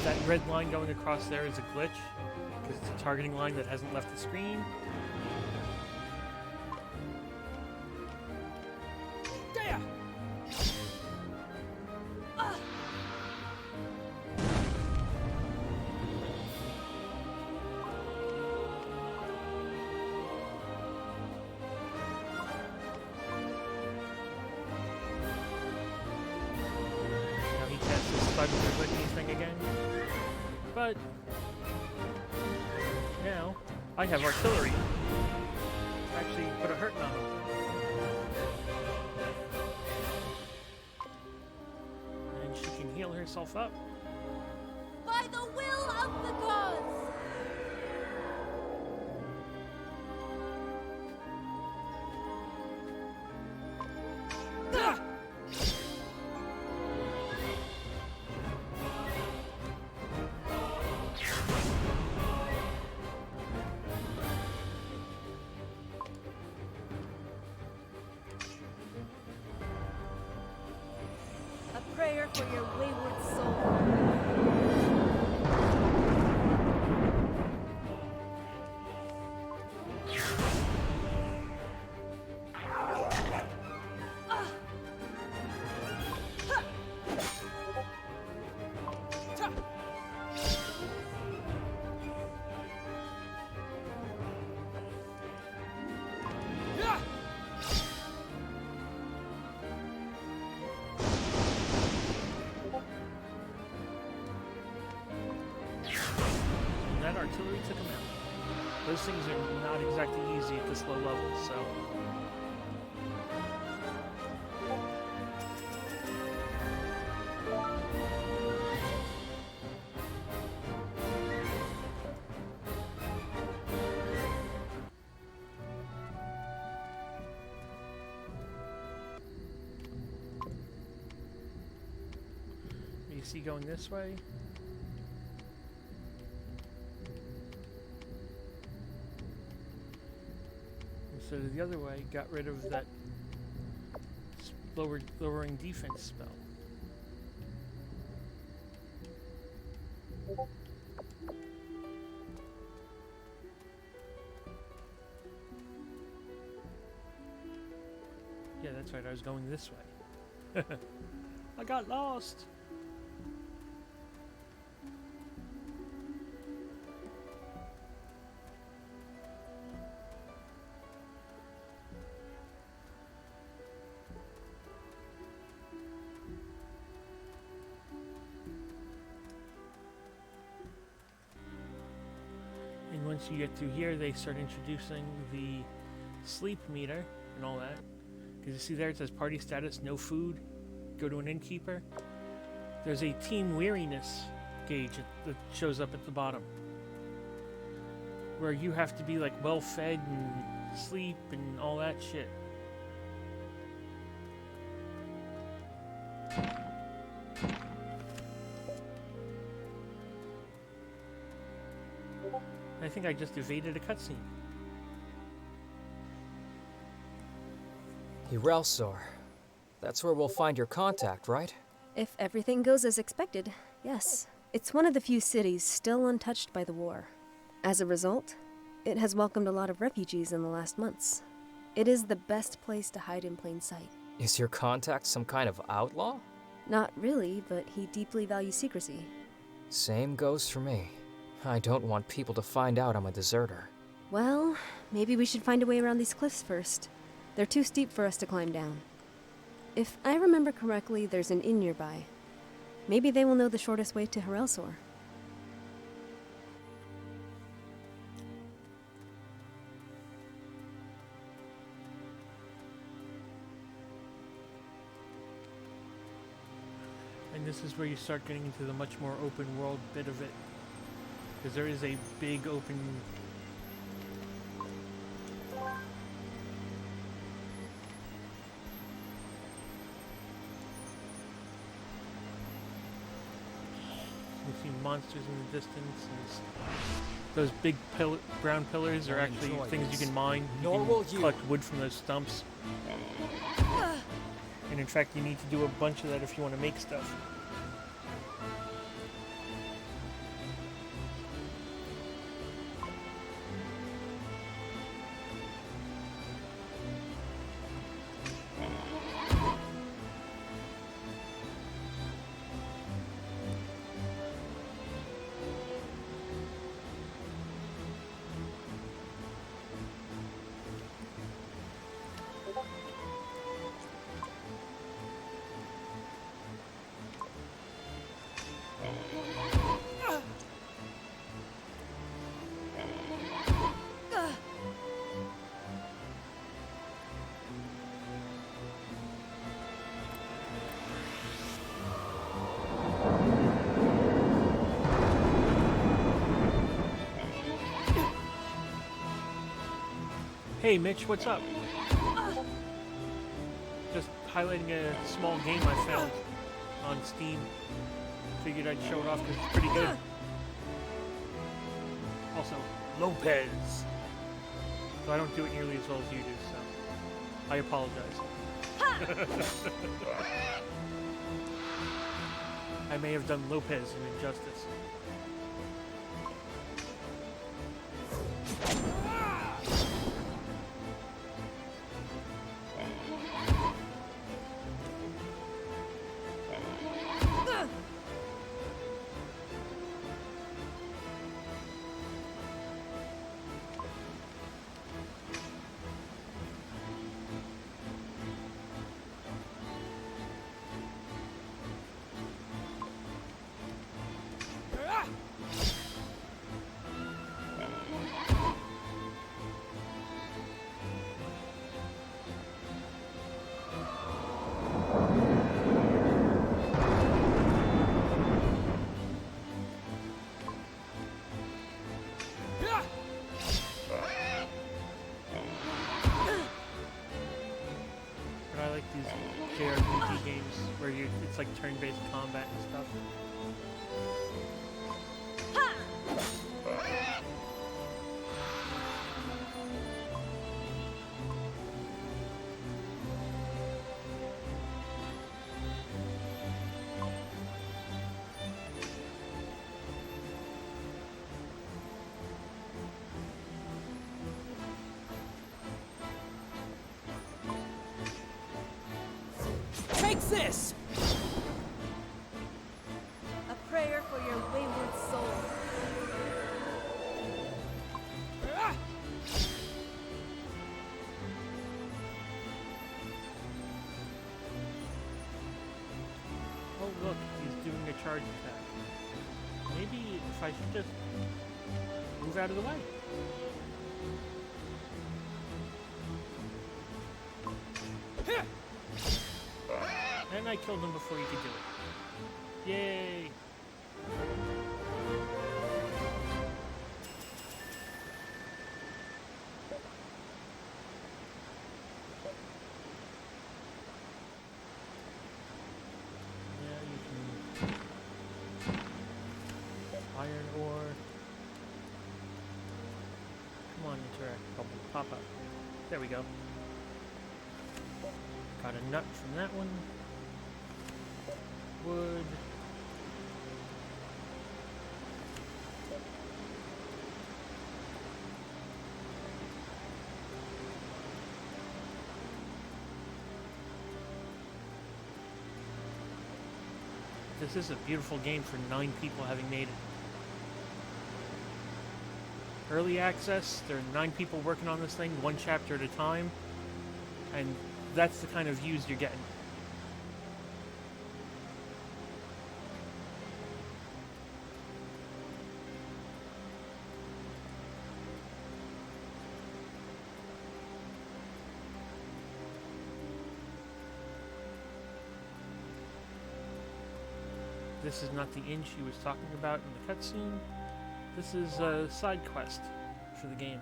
That red line going across there is a glitch, because it's a targeting line that hasn't left the screen. There! Now he casts his Thunder Lightning thing again. But now I have artillery. Actually put a hurting on him. And she can heal herself up. By the will of the gods! for your wayward soul. That artillery took him out. Those things are not exactly easy at this low level, so. You see going this way? Instead of the other way, got rid of that lowering defense spell. Yeah, that's right, I was going this way. I got lost! And once you get through here, they start introducing the sleep meter and all that. Because you see there it says party status, no food, go to an innkeeper. There's a team weariness gauge that shows up at the bottom, where you have to be like well fed and sleep and all that shit. I think I just evaded a cutscene. Hirelsor. That's where we'll find your contact, right? If everything goes as expected, yes. It's one of the few cities still untouched by the war. As a result, it has welcomed a lot of refugees in the last months. It is the best place to hide in plain sight. Is your contact some kind of outlaw? Not really, but he deeply values secrecy. Same goes for me. I don't want people to find out I'm a deserter. Well, maybe we should find a way around these cliffs first. They're too steep for us to climb down. If I remember correctly, there's an inn nearby. Maybe they will know the shortest way to Hirelsor. And this is where you start getting into the much more open world bit of it. Because there is a big open... You see monsters in the distance. And those big brown pillars are actually enjoy things this. you can mine. Nor You will can you. collect wood from those stumps. And in fact, you need to do a bunch of that if you want to make stuff. Hey Mitch, what's up? Just highlighting a small game I found on Steam. Figured I'd show it off because it's pretty good. Also, Lopez. So I don't do it nearly as well as you do, so I apologize. I may have done Lopez an injustice. But I like these JRPG games where it's like turn-based combat and stuff. Take this! A prayer for your wayward soul. Oh look, he's doing a charge attack. Maybe if I should just move out of the way. And I killed him before he could do it. Yay! Yeah, you can iron ore. Come on, interact. Pop up. There we go. Got a nut from that one. Wood. This is a beautiful game for 9 people having made it. Early access, there are 9 people working on this thing, 1 chapter at a time, and that's the kind of views you're getting. This is not the inn she was talking about in the cutscene. This is a side quest for the game.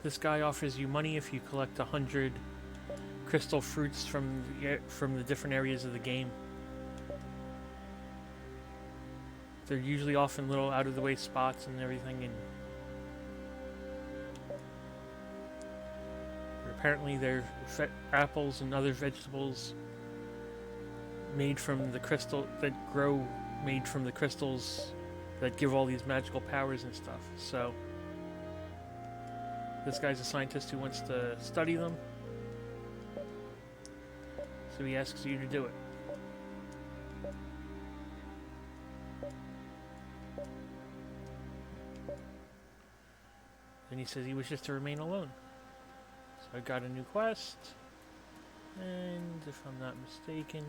This guy offers you money if you collect 100 crystal fruits from the different areas of the game. They're usually off in little out-of-the-way spots and everything, and apparently they're apples and other vegetables made from the crystal that grow, made from the crystals that give all these magical powers and stuff. So this guy's a scientist who wants to study them. So he asks you to do it. Then he says he wishes to remain alone. So I got a new quest. And if I'm not mistaken...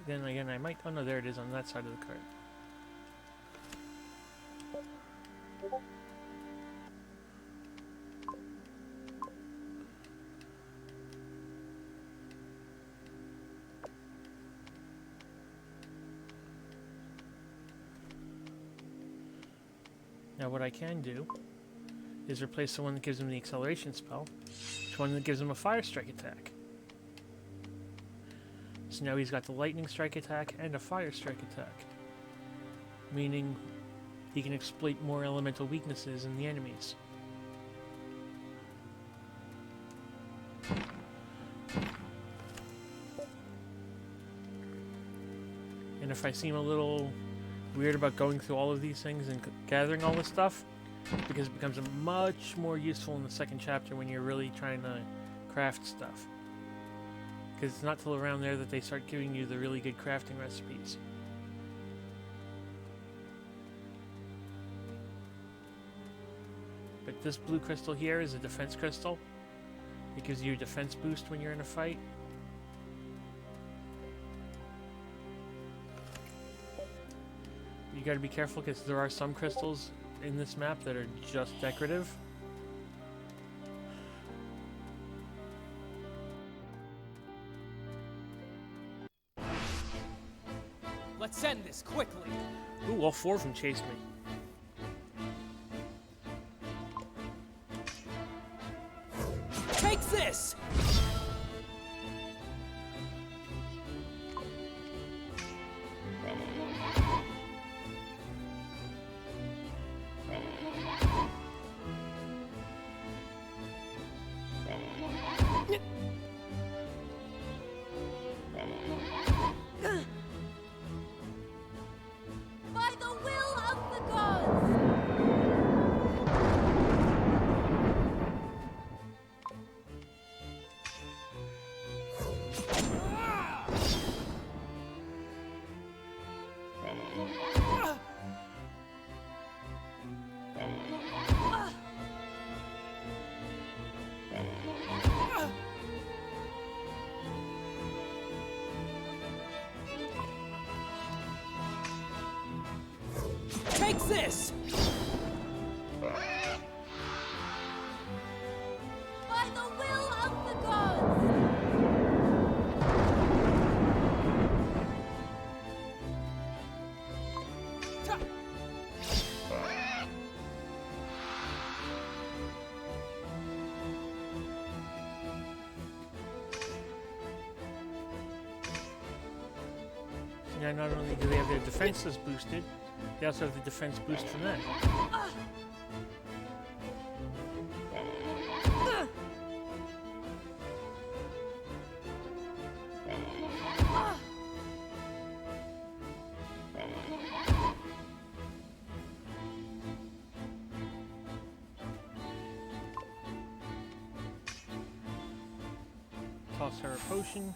Then again, I might... Oh no, there it is on that side of the card. Now what I can do is replace the one that gives him the acceleration spell with one that gives him a fire strike attack. So now he's got the lightning strike attack and a fire strike attack, meaning he can exploit more elemental weaknesses in the enemies. And if I seem a little weird about going through all of these things and gathering all this stuff, because it becomes much more useful in the second chapter when you're really trying to craft stuff. Because it's not till around there that they start giving you the really good crafting recipes. But this blue crystal here is a defense crystal. It gives you a defense boost when you're in a fight. You gotta be careful because there are some crystals in this map that are just decorative. Let's end this quickly. Ooh, all four of them chased me. Take this! By the will of the gods! Take this! By the will of the gods! Now not only do they have their defenses boosted, they also have the defense boost from that. Toss her a potion.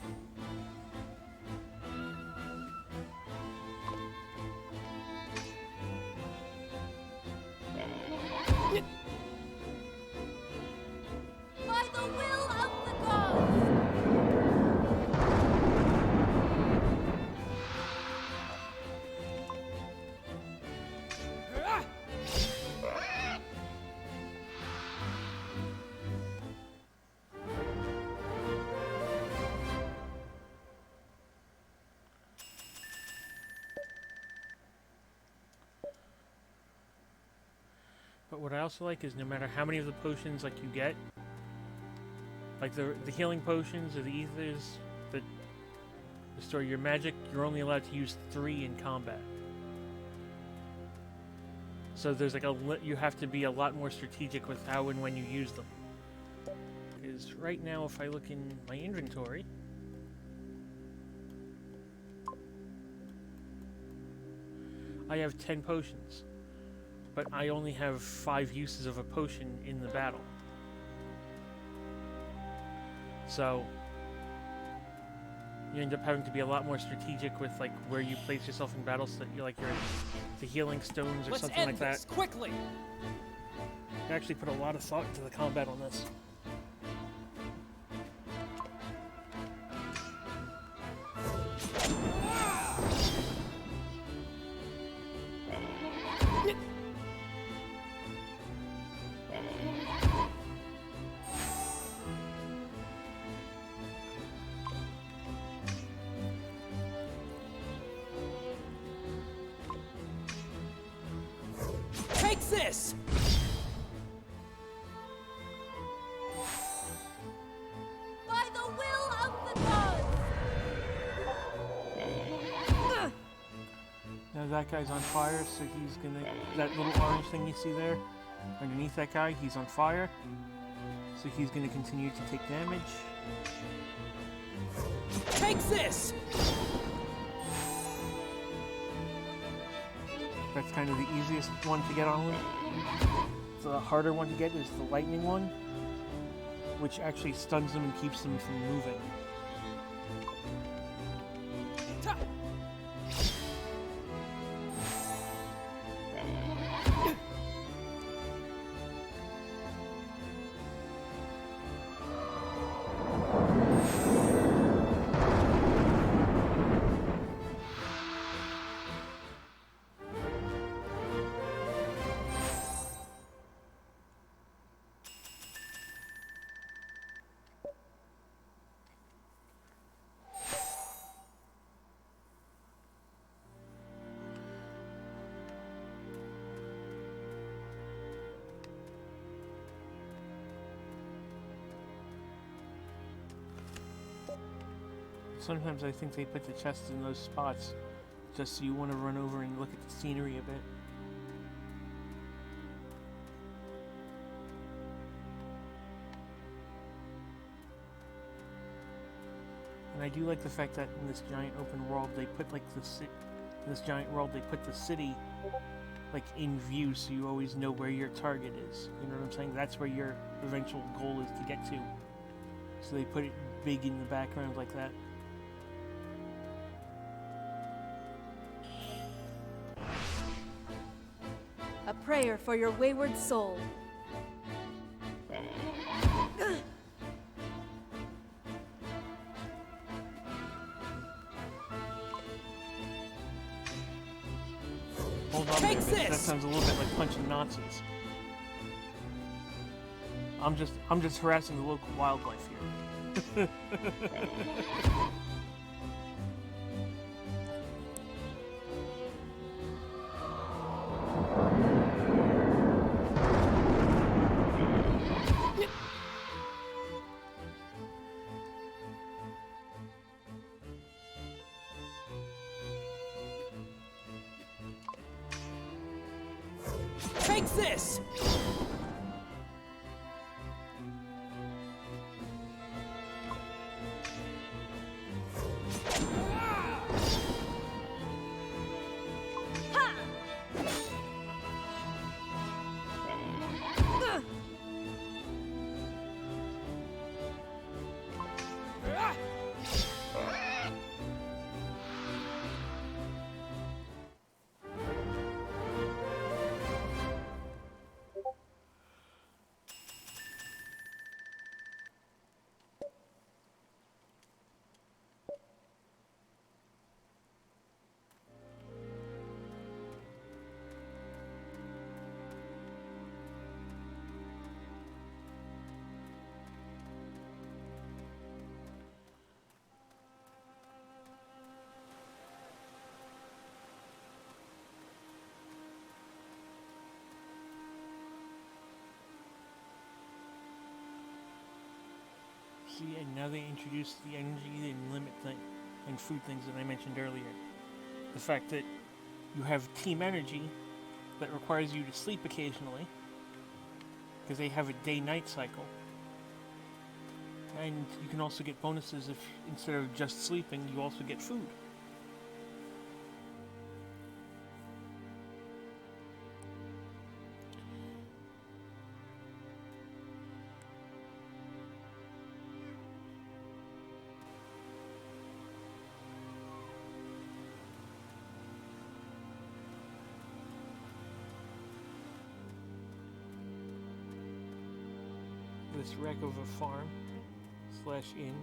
By the will of the gods! But what I also like is no matter how many of the potions like you get, like the healing potions or the ethers that restore your magic, you're only allowed to use 3 in combat. So there's like you have to be a lot more strategic with how and when you use them. Because right now, if I look in my inventory, I have 10 potions, but I only have 5 uses of a potion in the battle. So you end up having to be a lot more strategic with like where you place yourself in battle, so that you're the healing stones or Let's something end like that. this quickly. I actually put a lot of thought into the combat on this. Take this! By the will of the gods! That guy's on fire, so he's gonna... That little orange thing you see there, underneath that guy, he's on fire. So he's gonna continue to take damage. Take this! That's kind of the easiest one to get on with. The harder one to get is the lightning one, which actually stuns them and keeps them from moving. Sometimes I think they put the chests in those spots just so you want to run over and look at the scenery a bit. And I do like the fact that in this giant open world they put like the city like in view, so you always know where your target is. You know what I'm saying? That's where your eventual goal is to get to. So they put it big in the background like that. A prayer for your wayward soul. Hold on Take there, that this! sounds a little bit like punching Nazis. I'm just harassing the local wildlife here. Take this! See, and now they introduce the energy and limit thing and food things that I mentioned earlier. The fact that you have team energy that requires you to sleep occasionally, because they have a day-night cycle. And you can also get bonuses if instead of just sleeping, you also get food. This wreck of a farm / inn.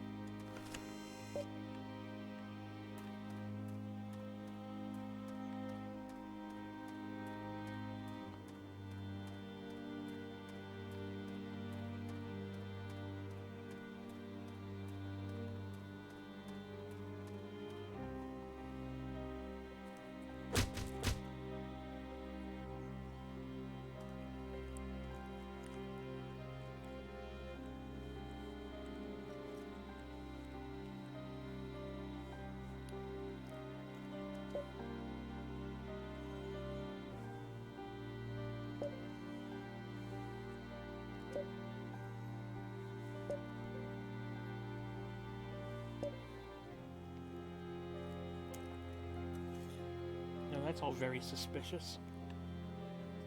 That's all very suspicious.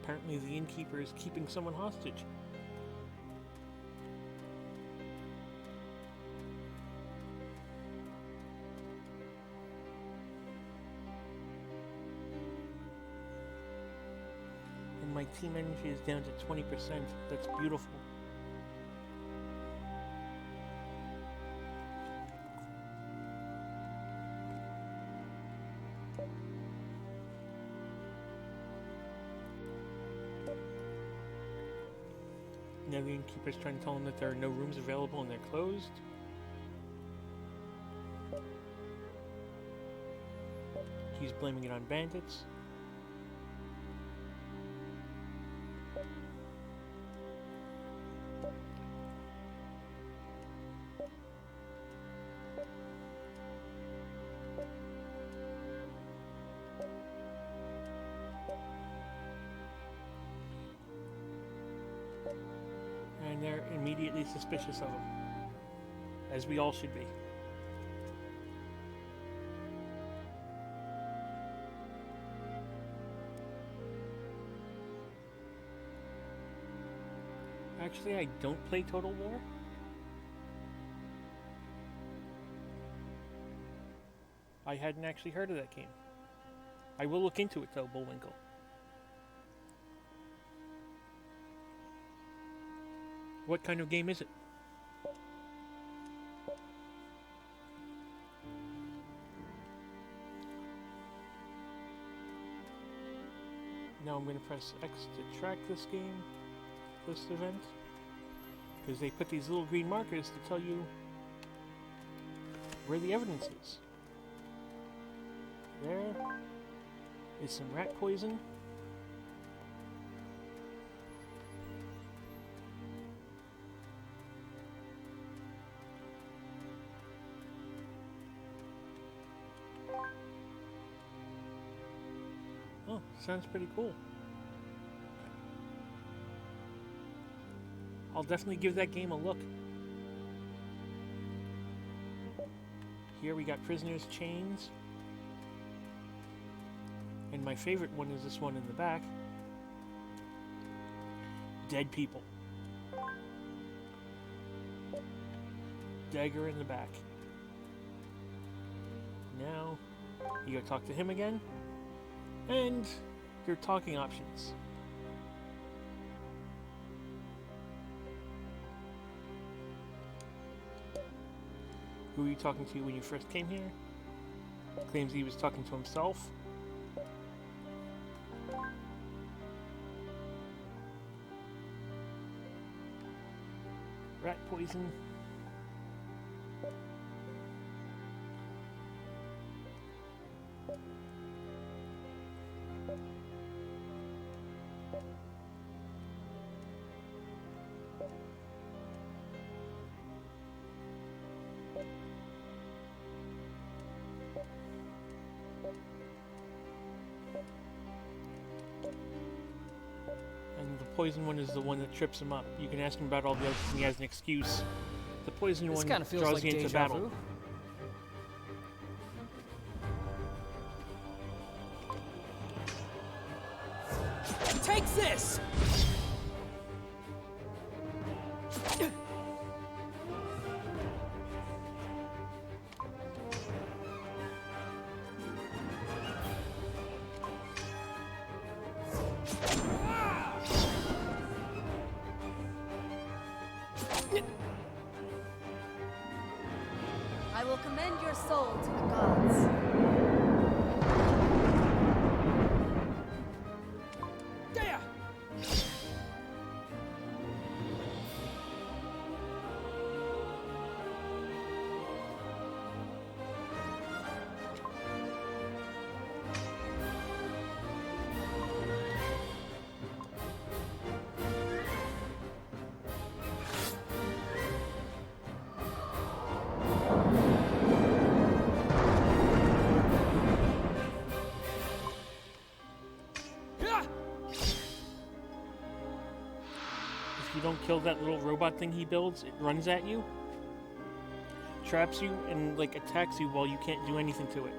Apparently the innkeeper is keeping someone hostage. And my team energy is down to 20%. That's beautiful. Now the innkeeper's trying to tell him that there are no rooms available and they're closed. He's blaming it on bandits. And they're immediately suspicious of him, as we all should be. Actually, I don't play Total War. I hadn't actually heard of that game. I will look into it though, Bullwinkle. What kind of game is it? Now I'm going to press X to track this game, this event, because they put these little green markers to tell you where the evidence is. There is some rat poison. Oh, sounds pretty cool. I'll definitely give that game a look. Here we got Prisoner's Chains. And my favorite one is this one in the back. Dead People. Dagger in the back. Now, you gotta talk to him again. And your talking options. Who were you talking to when you first came here? Claims he was talking to himself. Rat poison. And the poison one is the one that trips him up. You can ask him about all the others and he has an excuse. The poison This one kind of feels draws like you into deja battle. vu. Take this! I will commend your soul to the gods. There! If you don't kill that little robot thing he builds, it runs at you, traps you, and like attacks you while you can't do anything to it.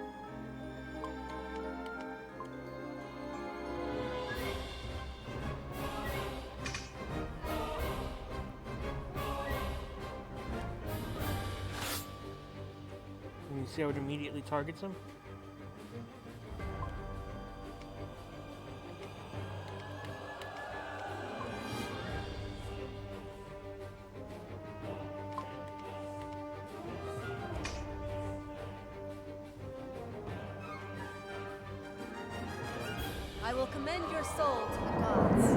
See how it immediately targets him? I will commend your soul to the gods.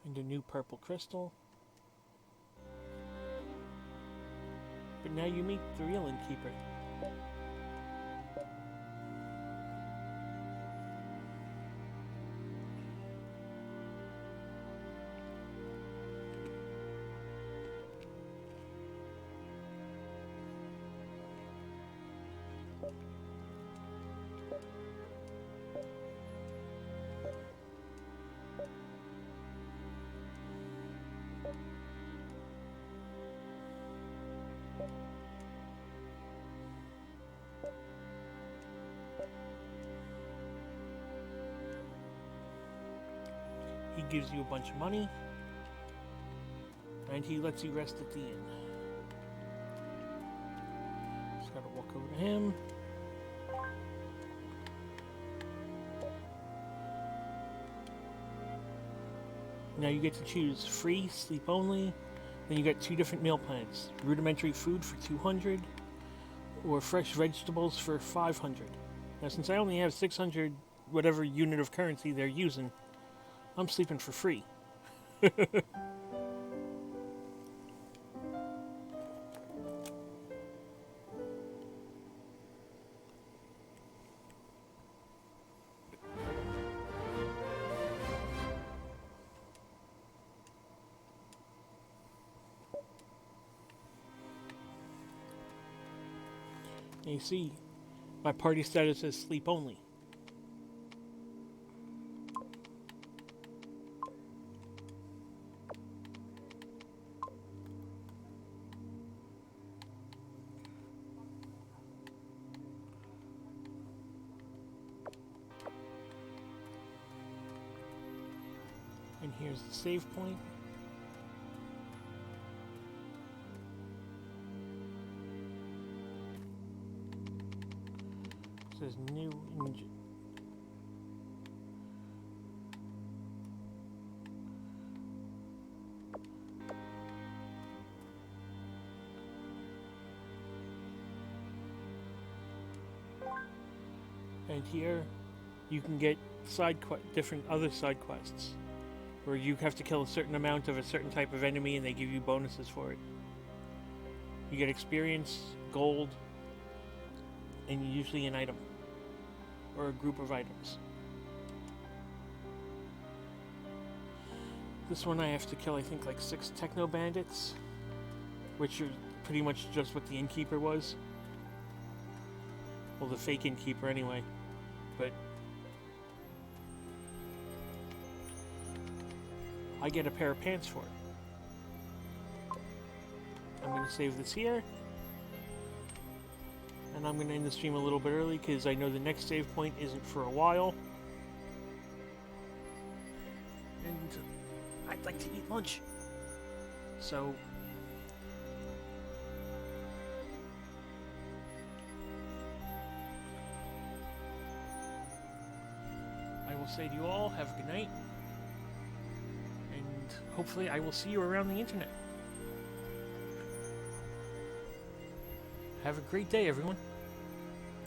And a new purple crystal. But now you meet the real innkeeper. He gives you a bunch of money, and he lets you rest at the inn. Just gotta walk over to him. Now you get to choose free, sleep only. Then you got 2 different meal plans: rudimentary food for 200, or fresh vegetables for 500. Now, since I only have 600, whatever unit of currency they're using, I'm sleeping for free. And you see, my party status is sleep only. And here's the save point. It says new engine. And here you can get different other side quests, where you have to kill a certain amount of a certain type of enemy and they give you bonuses for it. You get experience, gold, and usually an item, or a group of items. This one I have to kill, I think, like 6 techno bandits, which are pretty much just what the innkeeper was. Well, the fake innkeeper anyway, but I get a pair of pants for it. I'm going to save this here. And I'm going to end the stream a little bit early because I know the next save point isn't for a while. And I'd like to eat lunch. So I will say to you all, have a good night. And hopefully I will see you around the internet. Have a great day, everyone.